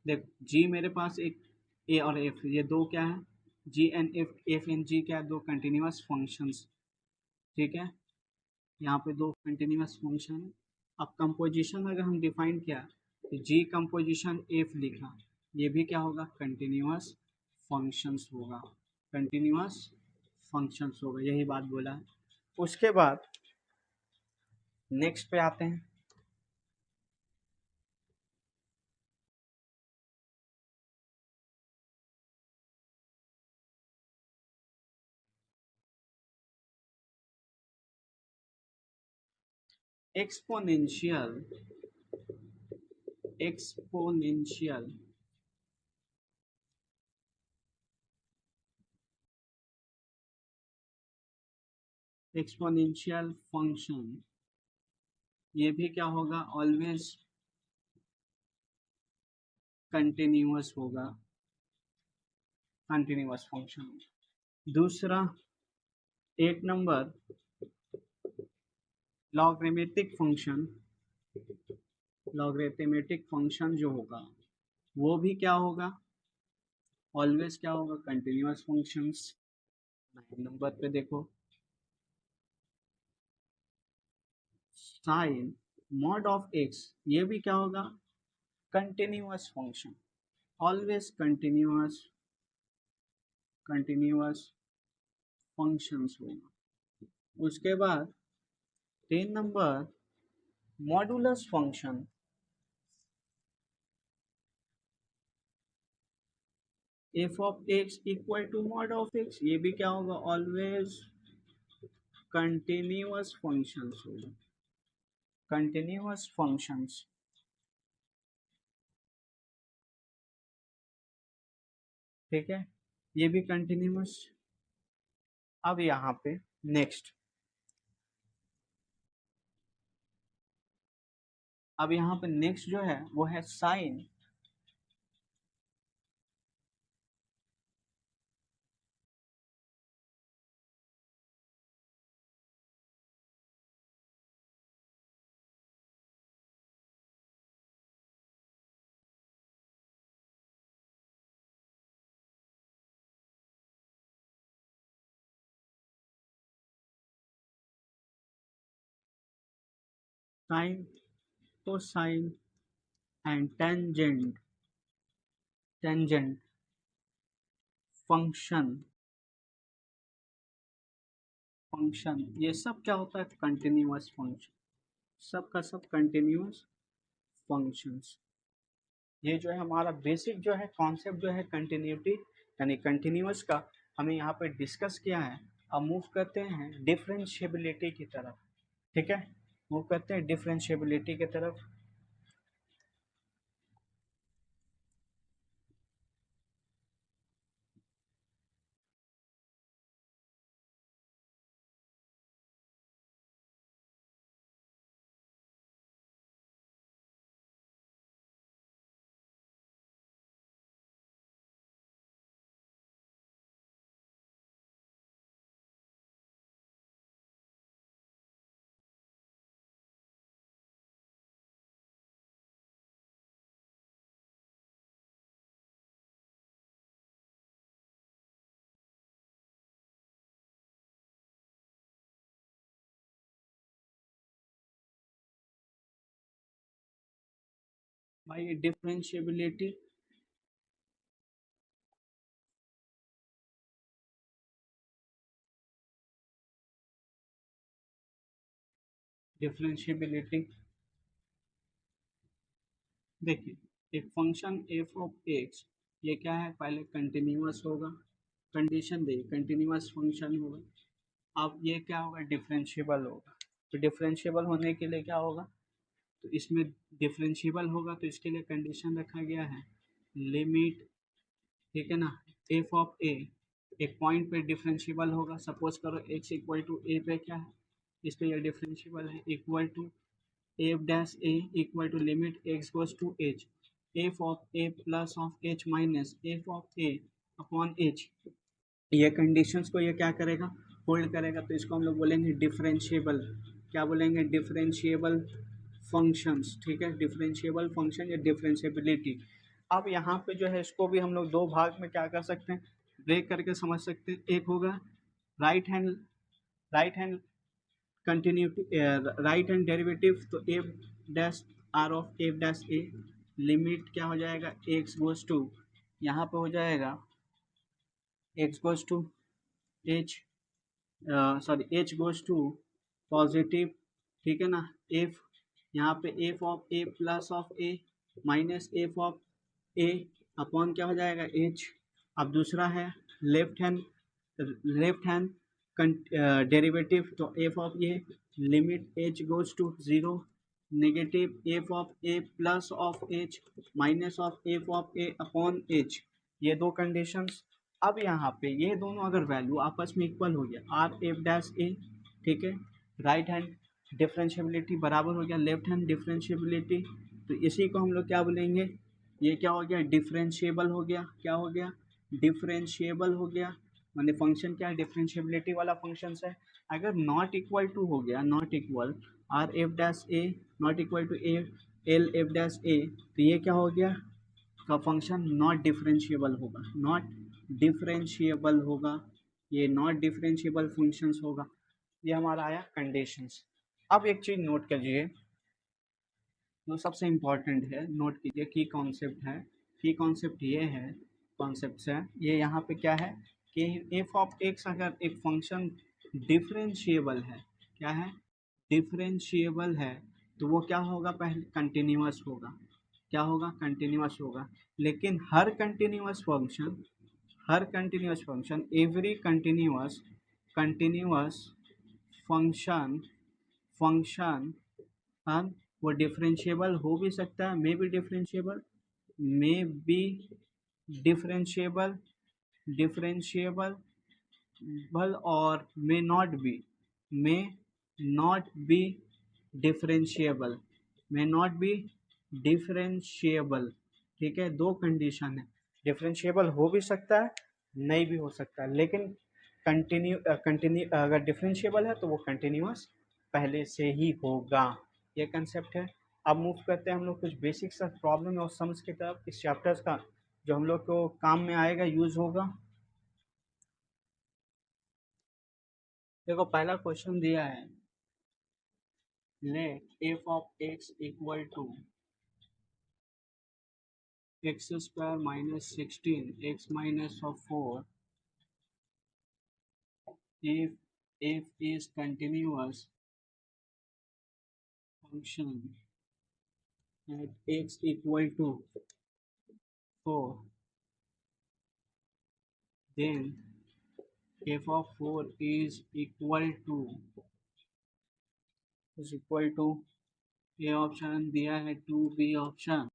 देख जी मेरे पास एक ए और एफ, ये दो क्या है, जी एंड एफ, एफ एंड जी क्या है, दो कंटिन्यूअस फंक्शंस। ठीक है, यहाँ पे दो कंटिन्यूअस फंक्शन है। अब कंपोजिशन अगर हम डिफाइन किया तो जी कंपोजिशन एफ लिखा, ये भी क्या होगा, कंटिन्यूअस फंक्शंस होगा, कंटिन्यूअस फंक्शंस होगा, यही बात बोला है। उसके बाद नेक्स्ट पे आते हैं। एक्सपोनेंशियल एक्सपोनेंशियल एक्सपोनेंशियल फंक्शन, ये भी क्या होगा, ऑलवेज कंटिन्यूअस होगा, कंटिन्यूअस फंक्शन। दूसरा, एक number logarithmic function, logarithmic function जो होगा वो भी क्या होगा, ऑलवेज क्या होगा, कंटिन्यूअस फंक्शंस। 9 नंबर पे देखो, साइन मॉड ऑफ एक्स, ये भी क्या होगा, continuous function, always continuous continuous functions होगा। उसके बाद 10 number modulus function, f of x equal to mod of x, ये भी क्या होगा, ऑलवेज कंटिन्यूअस फंक्शंस होगा, कंटिन्यूअस फंक्शंस। ठीक है, ये भी कंटिन्यूअस। अब यहाँ पे नेक्स्ट, अब यहाँ पे नेक्स्ट जो है वो है sine sine cosine and tangent, tangent function, function ये सब क्या होता है, कंटिन्यूअस फंक्शन, सब का सब कंटिन्यूअस फंक्शंस। ये जो है हमारा बेसिक जो है कॉन्सेप्ट जो है कंटिन्यूटी यानी कंटिन्यूअस का, हमें यहाँ पे डिस्कस किया है। अब मूव करते हैं डिफरेंशिएबिलिटी की तरफ। ठीक है, मूव करते हैं डिफरेंशिएबिलिटी की तरफ। भाई डिफरेंशिएबिलिटी, डिफरेंशिएबिलिटी देखिए, एक फंक्शन एफ ऑफ एक्स, ये क्या है, पहले कंटिन्यूअस होगा, कंडीशन देखिए कंटिन्यूअस फंक्शन होगा। अब ये क्या होगा, डिफरेंशिएबल होगा। तो डिफरेंशिएबल होने के लिए क्या होगा, तो इसमें डिफरेंशिएबल होगा तो इसके लिए कंडीशन रखा गया है लिमिट, ठीक है ना, एफ ऑफ ए एक पॉइंट पे डिफरेंशिएबल होगा। सपोज करो x इक्वल टू ए पे क्या है, इस पे ये डिफरेंशिएबल है, equal to f dash a equal to limit x goes to h, f of a plus of h minus f of a upon h. ये कंडीशंस को ये क्या करेगा, होल्ड करेगा, तो इसको हम लोग बोलेंगे डिफरेंशिएबल। क्या बोलेंगे, डिफरेंशिएबल फंक्शंस। ठीक है, डिफरेंशिएबल फंक्शन या डिफरेंशिएबिलिटी। अब यहाँ पे जो है इसको भी हम लोग दो भाग में क्या कर सकते हैं, ब्रेक करके समझ सकते हैं। एक होगा right hand continuity, right hand derivative, तो f dash r of f dash a limit क्या हो जाएगा, एक्स गोज टू, यहाँ पे हो जाएगा x goes to h, sorry h goes to positive. ठीक है ना, एफ यहाँ पे f of a plus of a minus f of a upon क्या हो जाएगा एच। अब दूसरा है लेफ्ट हैंड डेरिवेटिव, तो f of a limit h goes to zero negative f of a plus of h minus of f of a upon h. ये दो कंडीशंस। अब यहाँ पे ये दोनों अगर वैल्यू आपस में इक्वल हो गया, आर एफ डैश ए, ठीक है, राइट हैंड डिफरेंशिएबिलिटी बराबर हो गया लेफ्ट हैंड डिफरेंशिएबिलिटी, तो इसी को हम लोग क्या बोलेंगे, ये क्या हो गया, डिफरेंशिएबल हो गया। क्या हो गया, डिफरेंशिएबल हो गया, माने फंक्शन क्या है, डिफरेंशिएबिलिटी वाला फंक्शन है। अगर नॉट इक्वल टू हो गया, not equal r f dash a not equal to a l f dash a, तो ये क्या हो गया, का फंक्शन नॉट डिफरेंशिएबल होगा, नॉट डिफरेंशिएबल होगा, ये नॉट डिफरेंशिएबल फंक्शंस होगा। ये हमारा आया कंडीशंस। अब एक चीज़ नोट करिए, जो सबसे इम्पॉर्टेंट है, नोट कीजिए, की कॉन्सेप्ट है, की कॉन्सेप्ट ये है, कॉन्सेप्ट है ये यहाँ पे क्या है कि एफ ऑफ एक्स अगर एक फंक्शन डिफरेंशिएबल है, क्या है, डिफरेंशिएबल है, तो वो क्या होगा, पहले कंटिन्यूअस होगा। क्या होगा, कंटिन्यूअस होगा। लेकिन हर continuous function every continuous function वो डिफरेंशिएबल हो भी सकता है, मे बी डिफरेंशिएबल और मे नॉट बी डिफरेंशिएबल। ठीक है, दो कंडीशन है, डिफरेंशिएबल हो भी सकता है, नहीं भी हो सकता है, लेकिन कंटिन्यू अगर डिफरेंशिएबल है तो वो कंटिन्यूअस पहले से ही होगा। ये कंसेप्ट है। अब मूव करते हैं हम लोग कुछ बेसिक सा प्रॉब्लम और सम्स की तरफ इस चैप्टर्स का, जो हम लोग को काम में आएगा, यूज होगा। देखो पहला क्वेश्चन दिया है, let f of x equal to x square minus 16 x minus of 4 if f is continuous function at x equal to 4, then f of 4 is equal to a option दिया है 2, b option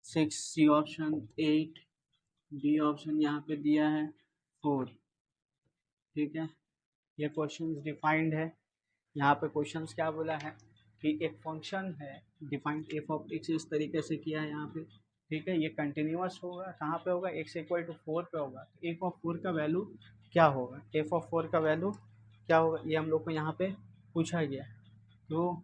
6, c option 8, d option यहाँ पे दिया है 4। ठीक है, ये क्वेश्चन डिफाइंड है। यहाँ पे क्वेश्चंस क्या बोला है कि एक फंक्शन है डिफाइंड एफ ऑफ एक्स, इस तरीके से किया है यहाँ पे। ठीक है, ये कंटिन्यूअस होगा, कहाँ पे होगा, एक्स इक्वल टू 4 पे होगा। तो एफ ऑफ 4 का वैल्यू क्या होगा, एफ ऑफ 4 का वैल्यू क्या होगा, ये हम लोग को यहाँ पे पूछा गया। तो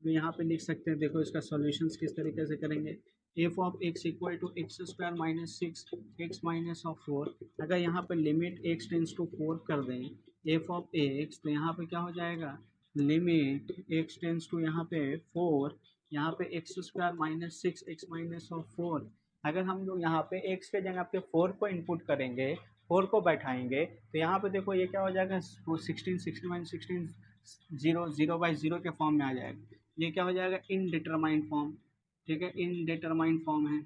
यहाँ पे लिख सकते हैं, देखो इसका सॉल्यूशंस किस तरीके से करेंगे। F of x equal to x square minus 6 x minus of 4, अगर यहाँ पे लिमिट एक्स टेंस टू 4 कर दें एफ ऑफ एक्स, तो यहाँ पे क्या हो जाएगा, लिमिट एक्स टेंस टू यहाँ पे 4, यहाँ पे x square minus 6 x minus of 4। अगर हम लोग यहाँ पे एक्स के जगह पे 4 को इनपुट करेंगे, 4 को बैठाएंगे, तो यहाँ पे देखो ये क्या हो जाएगा, 16 0 0 बाई 0 के फॉर्म में आ जाएगा। ये क्या हो जाएगा, इनडिटरमाइंड फॉर्म। ठीक है, इनडिटरमाइंड फॉर्म है,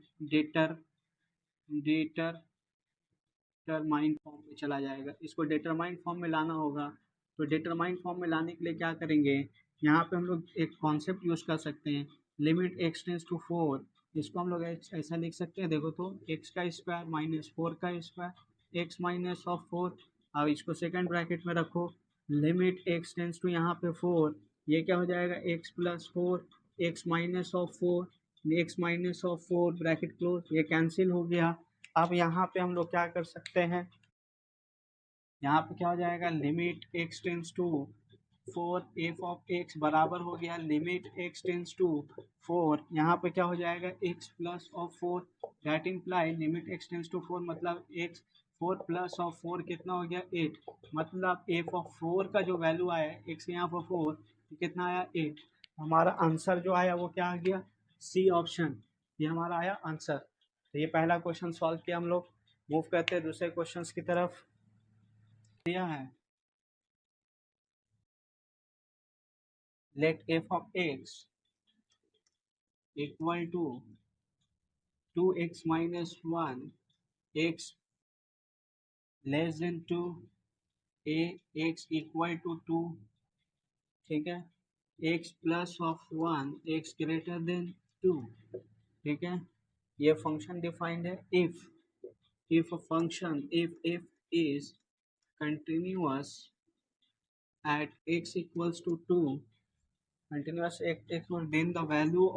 डिटरमाइंड फॉर्म में चला जाएगा। इसको डिटरमाइंड फॉर्म में लाना होगा, तो डिटरमाइंड फॉर्म में लाने के लिए क्या करेंगे, यहाँ पे हम लोग एक कॉन्सेप्ट यूज कर सकते हैं, लिमिट एक्स टेंस टू 4 इसको हम लोग ऐसा लिख सकते हैं, देखो तो एक्स का स्क्वायर माइनस 4 का स्क्वायर एक्स माइनस ऑफ 4। अब इसको सेकंड ब्रैकेट में रखो, लिमिट एक्स टेंस टू यहाँ पे 4, ये क्या हो जाएगा x plus 4 x minus of 4 x minus of 4 bracket close, ये कैंसिल हो गया। अब यहाँ पे हम लोग क्या कर सकते हैं, यहाँ पे क्या हो जाएगा limit x tends to 4 f of x बराबर हो गया लिमिट एक्स टेंस टू 4, यहाँ पे क्या हो जाएगा x plus of 4 that imply limit x tends to 4 मतलब एक्स 4 प्लस ऑफ 4 कितना हो गया 8, मतलब एफ ऑफ 4 का जो वैल्यू आया एक्स यहाँ पर 4 कितना आया 8। हमारा आंसर जो आया वो क्या आ गया सी ऑप्शन, ये हमारा आया आंसर। तो ये पहला क्वेश्चन सॉल्व किया हम लोग। मूव करते हैं दूसरे क्वेश्चन की तरफ। दिया है let f of x equal to 2x minus 1 x less than 2 a x equal to 2, ठीक है, x plus of 1 x greater than 2, ठीक है। ये फंक्शन डिफाइंड है if a function if f is continuous at x equals to 2 continuous x then the value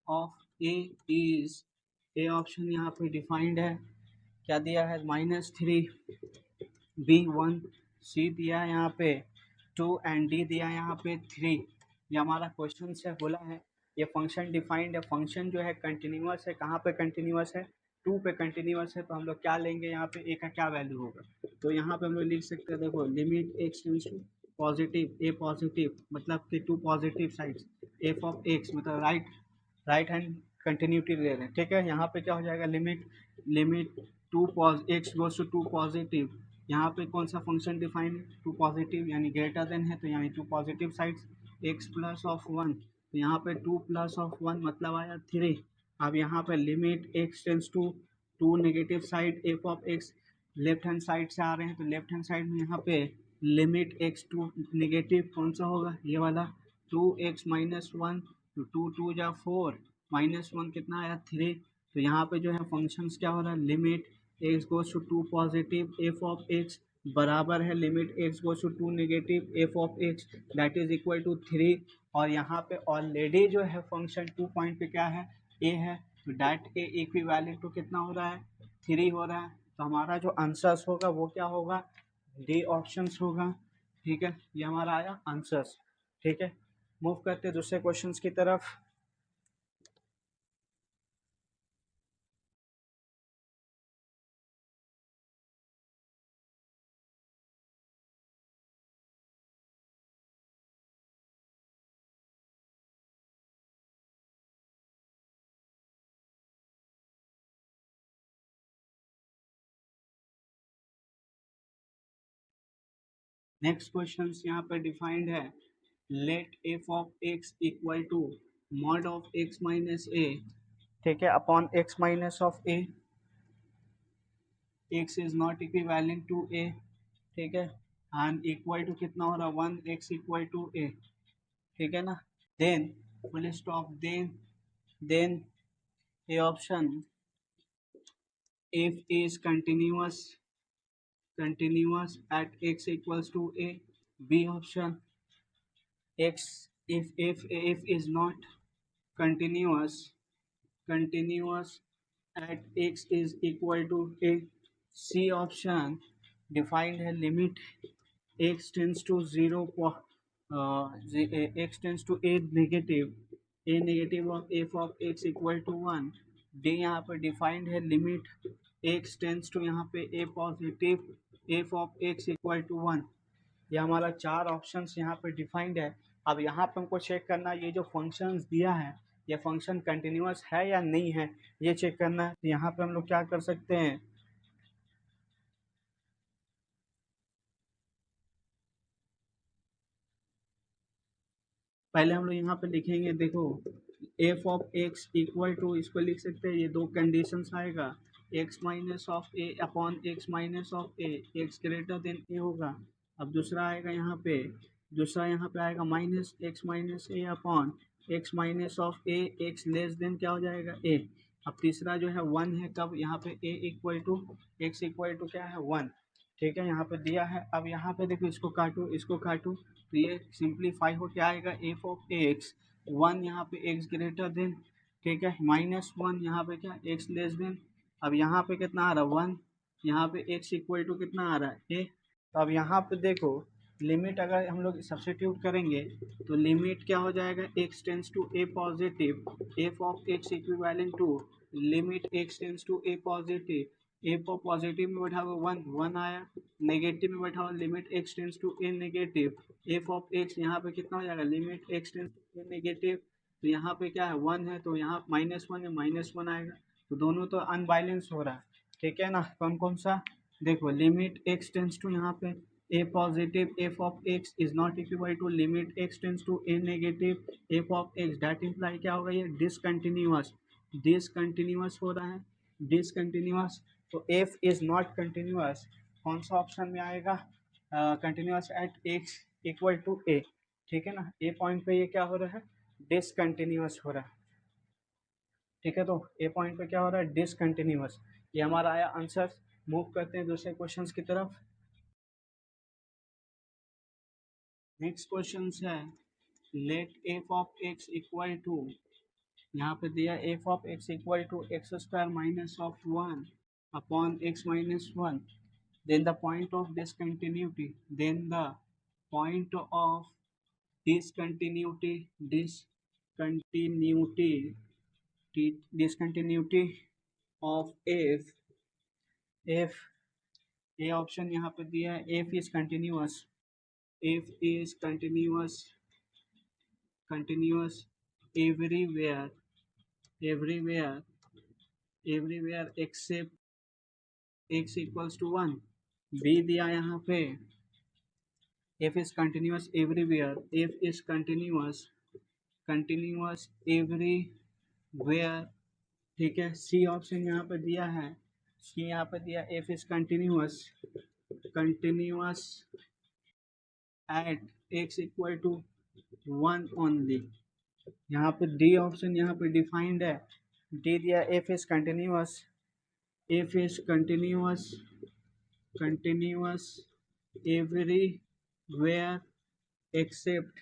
of a is A option यहाँ पे डिफाइंड है, क्या दिया है -3 b1 सी दिया है यहाँ पे 2 एंड डी दिया है यहाँ पे 3। ये हमारा क्वेश्चन से बोला है ये फंक्शन डिफाइंड है, फंक्शन जो है कंटिन्यूअस है, कहाँ पे कंटिन्यूअस है 2 पे कंटिन्यूअस है, तो हम लोग क्या लेंगे यहाँ पे ए का क्या वैल्यू होगा, तो यहाँ पे हम लोग लिख सकते हैं देखो limit x tends to positive a positive मतलब कि 2 positive sides f of x मतलब राइट हैंड कंटिन्यूटी ले रहे हैं, ठीक है। यहाँ पे क्या हो जाएगा limit to x goes to 2 positive, यहाँ पे कौन सा फंक्शन डिफाइन है 2 पॉजिटिव यानी ग्रेटर देन है, तो यानी 2 positive sides x plus of 1, तो यहाँ पे 2 प्लस ऑफ 1 मतलब आया 3। अब यहाँ पे limit x tends to 2 negative side f of x left hand side से आ रहे हैं, तो लेफ्ट हैंड साइड में यहाँ पे लिमिट एक्स टू नेगेटिव कौन सा होगा ये वाला 2x माइनस 1, तो 2 2 जा 4 -1 कितना आया 3, तो यहाँ पे जो है फंक्शंस क्या हो रहा है limit x goes to 2 positive f of x बराबर है limit x goes to 2 negative f of x that is equal to 3। और यहाँ पे ऑलरेडी जो है फंक्शन 2 पॉइंट पे क्या है ए है, तो डैट ए इक्विवेलेंट टू कितना हो रहा है 3 हो रहा है, तो हमारा जो आंसर्स होगा वो क्या होगा डी ऑप्शंस होगा, ठीक है। ये हमारा आया आंसर्स, ठीक है। मूव करते हैं दूसरे क्वेश्चंस की तरफ। नेक्स्ट क्वेश्चन यहाँ पे डिफाइंड है let f of x equal to mod of x minus a, ठीक है, upon x minus of a, x is not equivalent to a, ठीक है, एंड इक्वल टू कितना हो रहा है 1 एक्स इक्वल टू ए, ठीक है ना। Then full stop then a option if is continuous at x equals to a, b option x if is not continuous at x is equal to a, c option defined है limit x tends to 0 x tends to a negative of f of x equal to 1, d यहाँ पर डिफाइंड है लिमिट x टेंस टू यहाँ पे a positive f of x equal to 1। ये हमारा 4 ऑप्शंस यहाँ पे डिफाइंड है। अब यहाँ पे हमको चेक करना ये जो फंक्शंस दिया है ये फंक्शन कंटिन्यूअस है या नहीं है ये चेक करना है, तो यहाँ पे हम लोग क्या कर सकते हैं पहले हम लोग यहाँ पे लिखेंगे देखो f of x equal to इसको लिख सकते हैं, ये दो कंडीशंस आएगा x minus of a upon x minus of a x greater than a होगा। अब दूसरा आएगा यहाँ पे आएगा minus x minus a upon x minus of a x less than क्या हो जाएगा ए। अब तीसरा जो है 1 है, कब यहाँ पे a equal to x equal to क्या है 1, ठीक है, यहाँ पे दिया है। अब यहाँ पे देखो इसको काटो तो ये सिंप्लीफाई हो क्या आएगा, एफ ऑफ एक्स 1 यहाँ पे एक्स ग्रेटर देन, ठीक है, माइनस 1 यहाँ पे क्या एक्स लेस देन। अब यहाँ पे कितना आ रहा है 1, यहाँ पे एक्स इक्वल टू कितना आ रहा है ए। तो अब यहाँ पे देखो लिमिट अगर हम लोग सब्स्टिट्यूट करेंगे तो लिमिट क्या हो जाएगा, x tends to a positive f of x equivalent to limit x tends to a positive a को पॉजिटिव में बैठा हुआ 1 आया, नेगेटिव में बैठा हुआ limit x tends to a negative f of x यहाँ पे कितना हो जाएगा, limit x tends to a negative, तो यहाँ पे क्या है 1 है तो यहाँ -1 है -1 आएगा, तो दोनों तो अनबैलेंस हो रहा है, ठीक है ना। कौन कौन सा, देखो लिमिट एक्स टेंस टू यहाँ पे a positive f of x is not equal to limit x tends to a negative f of x, that imply क्या होगा ये डिसकंटिन्यूअस हो रहा है, डिसकंटिन्यूअस, तो f is not continuous, कौन सा ऑप्शन में आएगा, continuous at x equal to a, ठीक है ना, a पॉइंट पे ये क्या हो रहा है, डिसकंटिन्यूअस हो रहा है, ठीक है, तो a पॉइंट पे क्या हो रहा है, डिसकंटिन्यूअस, ये हमारा आया आंसर। मूव करते हैं दूसरे क्वेश्चंस की तरफ। नेक्स्ट क्वेश्चन है let f of x equal to, यहाँ पे दिया f of x equal to x square minus of 1 upon x minus 1, then the point of discontinuity, then the point of discontinuity discontinuity discontinuity of f a option यहाँ पे दिया है, f is continuous, f is continuous everywhere everywhere everywhere except x equals to 1। b दिया यहाँ पे f is continuous everywhere, f is continuous everywhere, ठीक है। c ऑप्शन यहाँ पे दिया है, c यहाँ पे दिया f is continuous at x equal to 1 only, यहाँ पे डी ऑप्शन यहाँ पे डिफाइंड है, डी दिया f is continuous everywhere except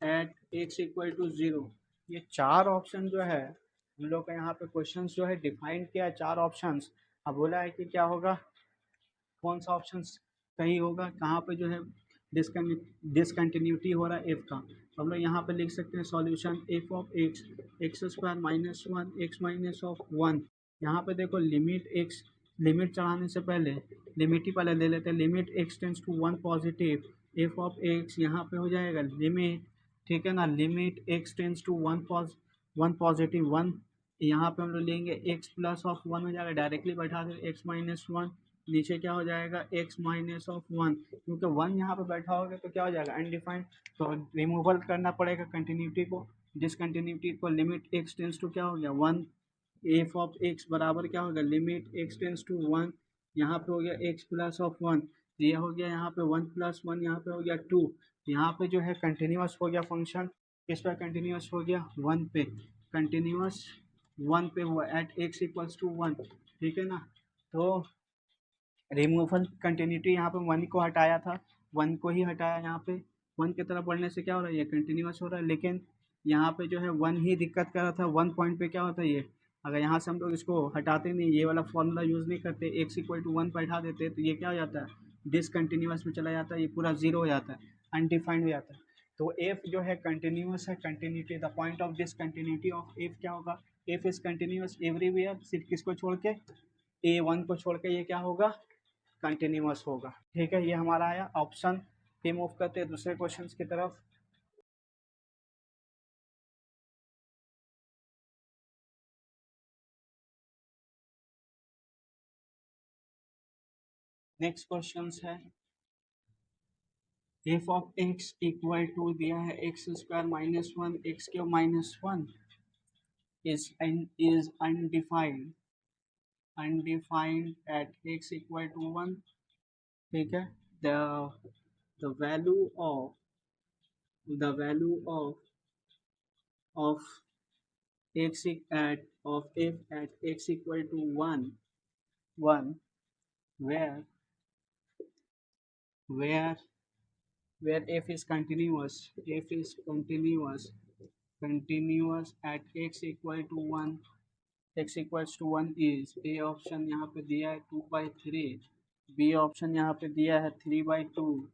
at x equal to 0। ये चार ऑप्शन जो है हम लोग का यहाँ पे क्वेश्चन जो है डिफाइंड किया है, चार ऑप्शंस। अब बोला है कि क्या होगा, कौन सा ऑप्शन सही होगा, कहाँ पे जो है डिसकंटिन्यूटी हो रहा है एफ का, तो हम लोग यहाँ पे लिख सकते हैं solution F of x x square minus 1 x minus of 1। यहाँ पे देखो लिमिट चढ़ाने से पहले लिमिट ही पहले ले लेते हैं, limit x tends to 1 positive f of x यहाँ पे हो जाएगा लिमिट, ठीक है ना, limit x tends to 1 positive 1, यहाँ पे हम लोग लेंगे एक्स प्लस ऑफ 1 हो जाएगा, डायरेक्टली बैठा दें एक्स माइनस 1, नीचे क्या हो जाएगा एक्स माइनस ऑफ 1, क्योंकि 1 यहाँ पे बैठा होगा तो क्या हो जाएगा अनडिफाइंड, तो रिमूवल करना पड़ेगा कंटिन्यूटी को, डिसकंटिन्यूटी को, लिमिट एक्स टेंस टू क्या हो गया 1, एफ ऑफ एक्स बराबर क्या होगा लिमिट एक्स टेंस टू 1, यहाँ पे हो गया एक्स प्लस ऑफ 1, ये हो गया यहाँ पे 1 प्लस 1, यहाँ पे हो गया 2, यहाँ पे जो है कंटिन्यूअस हो गया फंक्शन, किस पर कंटिन्यूअस हो गया 1 पे, कंटिन्यूअस 1 पे हुआ एट एक्स इक्वल्स टू 1, ठीक है ना। तो रिमूवल कंटिन्यूटी यहाँ पे 1 को हटाया था, 1 को ही हटाया, यहाँ पे 1 की तरफ बढ़ने से क्या हो रहा है ये कंटिन्यूअस हो रहा है, लेकिन यहाँ पे जो है 1 ही दिक्कत कर रहा था, 1 पॉइंट पे क्या होता है ये, अगर यहाँ से हम लोग इसको हटाते नहीं, ये वाला फॉर्मूला यूज़ नहीं करते, एक्स इक्वल टू 1 पर हटा देते तो ये क्या हो जाता है डिसकंटिन्यूअस में चला जाता है, ये पूरा जीरो हो जाता है, अनडिफाइंड हो जाता है। तो एफ जो है कंटिन्यूअस है, continuity the point of discontinuity of F क्या होगा, एफ इज कंटिन्यूअस एवरीवेयर, सिर्फ किसको छोड़ के A1 को छोड़ के ये क्या होगा कंटिन्यूअस होगा, ठीक है। ये हमारा आया ऑप्शन पे। मूव करते हैं दूसरे क्वेश्चंस की तरफ। नेक्स्ट क्वेश्चन है f of x equal to दिया है x square minus 1 x cube minus 1 is undefined at x equal to 1, ठीक है। The value of the value of x at of f at x equal to 1 where where where f is continuous at x equals to 1 is a option यहाँ पे दिया है 2/3, बी ऑप्शन यहाँ पे दिया है 3/2,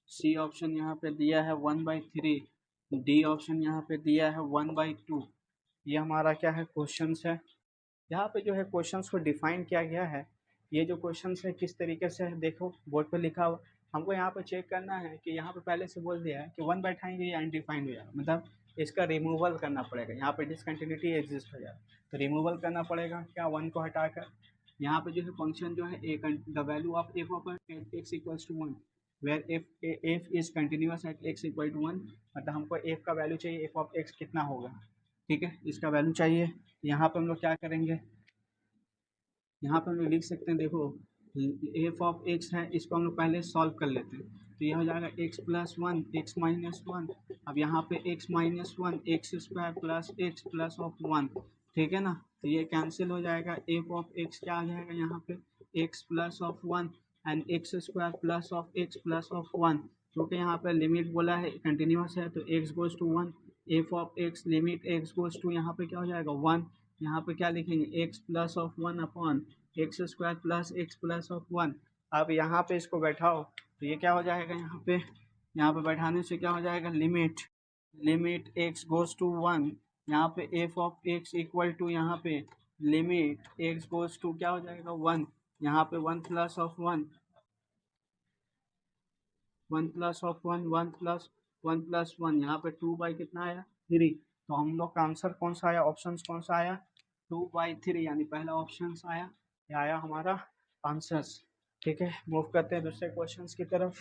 सी ऑप्शन यहाँ पे दिया है 1/3, डी ऑप्शन यहाँ पे दिया है 1/2। ये हमारा क्या है क्वेश्चंस है। यहाँ पे जो है क्वेश्चंस को डिफाइन किया गया है। ये जो क्वेश्चंस है किस तरीके से है देखो बोर्ड पे लिखा हुआ। हमको यहाँ पे चेक करना है कि यहाँ पे पहले से बोल दिया है कि 1 बैठाएंगे ये अनडिफाइंड हो जाएगा, मतलब इसका रिमूवल करना पड़ेगा। यहाँ पे डिसकंटिन्यूटी एग्जिस्ट हो जाएगा तो रिमूवल करना पड़ेगा क्या 1 को हटाकर। यहाँ पे जो है फंक्शन जो है the value of f of x equals to 1 where f is continuous at x equal to 1, मतलब हमको एफ का वैल्यू चाहिए, एफ ऑफ एक्स कितना होगा, ठीक है, इसका वैल्यू चाहिए। यहाँ पे हम लोग क्या करेंगे, यहाँ पर हम लोग लिख सकते हैं देखो एफ ऑफ एक्स है, इसको हम लोग पहले सॉल्व कर लेते हैं तो यह हो जाएगा एक्स प्लस 1 एक्स माइनस 1। अब यहाँ पे x minus 1 x square plus x plus of 1, ठीक है ना, तो ये कैंसिल हो जाएगा। एफ ऑफ एक्स क्या आ जाएगा यहाँ पे x plus of 1 and x square plus of 1, क्योंकि यहाँ पे लिमिट बोला है कंटिन्यूस है तो x goes to 1, f of x limit x goes to यहाँ पे क्या हो जाएगा 1, यहाँ पे क्या लिखेंगे x plus of 1 upon x square plus x plus of 1। अब यहाँ पे इसको बैठाओ तो ये क्या हो जाएगा, यहाँ पे बैठाने से क्या हो जाएगा लिमिट एक्स गोज टू 1, यहाँ पे f of x equal to यहाँ पे लिमिट एक्स गोज टू क्या हो जाएगा 1, यहाँ पे 1 plus of 1 1 plus of 1 plus 1 यहाँ पे 2 बाई कितना आया 3, तो हम लोग का आंसर कौन सा आया, ऑप्शन कौन सा आया 2/3, यानी पहला ऑप्शन आया, ये आया हमारा आंसर। ठीक है, मूव करते हैं दूसरे क्वेश्चंस की तरफ।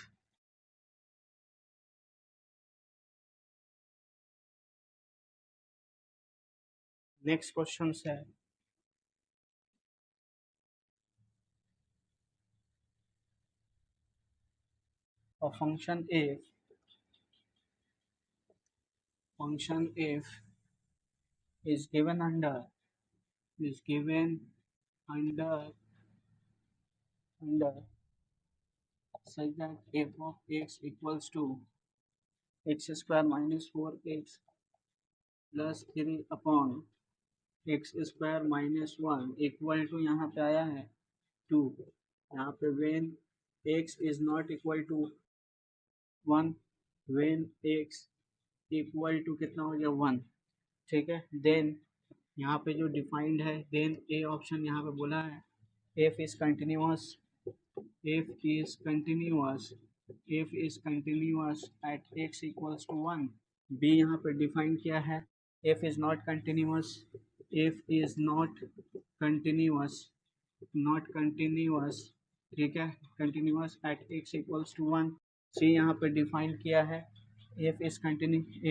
नेक्स्ट क्वेश्चन है a function f is given under such that f of x equals to x square minus 4x plus 3 upon x square minus 1 equal to यहाँ पे आया है 2, यहाँ पे when x is not equal to 1, when x equal to कितना हो गया 1, ठीक है। देन यहाँ पे जो डिफाइंड है, देन ए ऑप्शन यहाँ पे बोला है f is continuous at x equals to 1। b यहाँ पे डिफाइन किया है f is not continuous ठीक है, continuous at x equals to 1। c यहाँ पे डिफाइन किया है f is continuous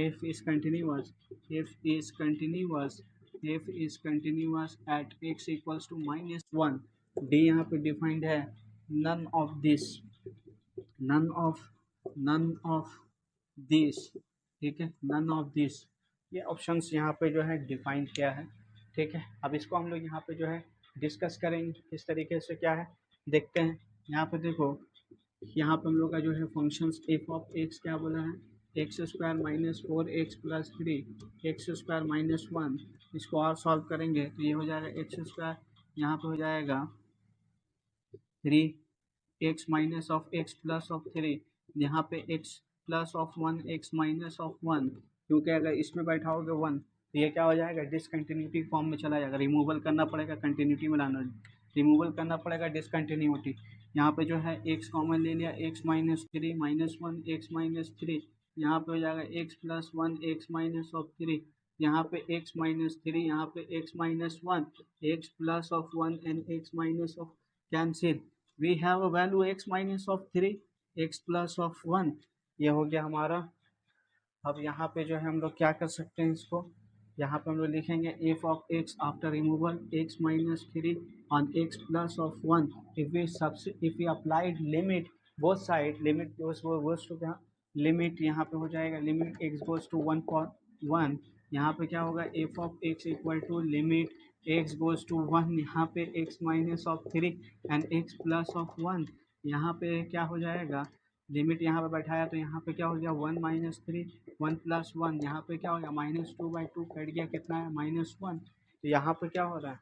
at x equals to -1। d यहाँ पे डिफाइंड है none of this, ठीक है, none of this। ये ऑप्शंस यहाँ पे जो है डिफाइन किया है, ठीक है। अब इसको हम लोग यहाँ पे जो है डिस्कस करेंगे किस तरीके से क्या है देखते हैं। यहाँ पे देखो, यहाँ पे हम लोग का जो है फंक्शंस एफ ऑफ एक्स क्या बोला है x square minus 4x plus 3 x square minus 1, इसको और सॉल्व करेंगे तो ये हो जाएगा एक्स स्क्वायर, यहाँ पे हो जाएगा 3x minus of x plus of 3, यहाँ पे x plus of 1 x minus of 1, क्योंकि अगर इसमें बैठाओगे 1 तो ये क्या हो जाएगा डिसकंटिन्यूटी फॉर्म में चला जाएगा, रिमूवल करना पड़ेगा, कंटिन्यूटी में लाना, रिमूवल करना पड़ेगा डिसकंटिन्यूटी। यहाँ पे जो है x कॉमन ले लिया x minus 3 minus 1 x minus 3, यहाँ पे हो जाएगा x plus 1 x minus of 3, यहाँ पे x माइनस 3, यहाँ पे x minus 1 x plus of 1 and x minus of cancel, we have a value x minus of 3 x plus of 1, ये हो गया हमारा। अब यहाँ पे जो है हम लोग क्या कर सकते हैं, इसको यहाँ पे हम लोग लिखेंगे f of x after removal x minus 3 on x plus of 1 if we applied limit both side, limit goes to क्या लिमिट यहाँ पे हो जाएगा लिमिट एक्स गोज टू 1, यहाँ पे क्या होगा f of x equal to limit x goes to 1, यहाँ पे x minus of 3 and x plus of 1, यहाँ पे क्या हो जाएगा लिमिट यहाँ पे बैठाया तो यहाँ पे क्या हो गया 1 माइनस 3 1 प्लस 1, यहाँ पे क्या हो गया -2/2 कट गया कितना है -1। तो यहाँ पे क्या हो रहा है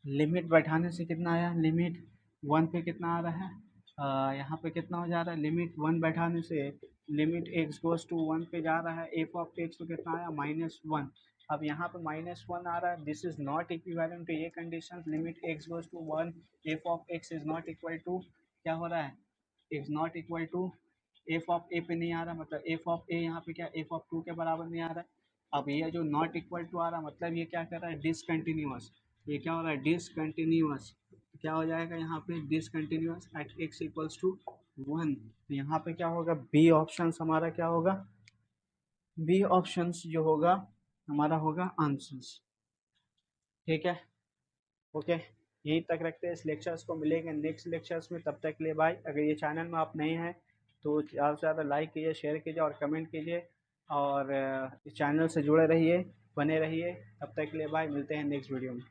लिमिट बैठाने से कितना आया लिमिट 1 पे कितना आ रहा है यहाँ पे कितना हो जा रहा है लिमिट 1 बैठाने से लिमिट एक्स गोज टू 1 पे जा रहा है एफ ऑफ एक्स तो कितना आया -1। अब यहाँ पे -1 आ रहा है, this is not equivalent to ये condition limit x goes to 1 f of x is not equal to क्या हो रहा है is not equal to f of a पे नहीं आ रहा, मतलब एफ ऑफ ए यहाँ पे क्या एफ ऑफ 2 के बराबर नहीं आ रहा है। अब ये जो नॉट इक्वल टू आ रहा है मतलब ये क्या कर रहा है डिसकंटिन्यूअस, ये क्या हो रहा है डिसकंटिन्यूअस, क्या हो जाएगा यहाँ पे discontinuous at x equals to 1। यहाँ पे क्या होगा बी ऑप्शन हमारा क्या होगा बी ऑप्शन जो होगा हमारा होगा आंसर्स। ठीक है ओके यहीं तक रखते हैं इस लेक्चर्स को, मिलेंगे नेक्स्ट लेक्चर्स में, तब तक के लिए बाय। अगर ये चैनल में आप नए हैं तो ज़्यादा से ज़्यादा लाइक कीजिए शेयर कीजिए और कमेंट कीजिए और इस चैनल से जुड़े रहिए बने रहिए। तब तक के लिए बाय, मिलते हैं नेक्स्ट वीडियो में।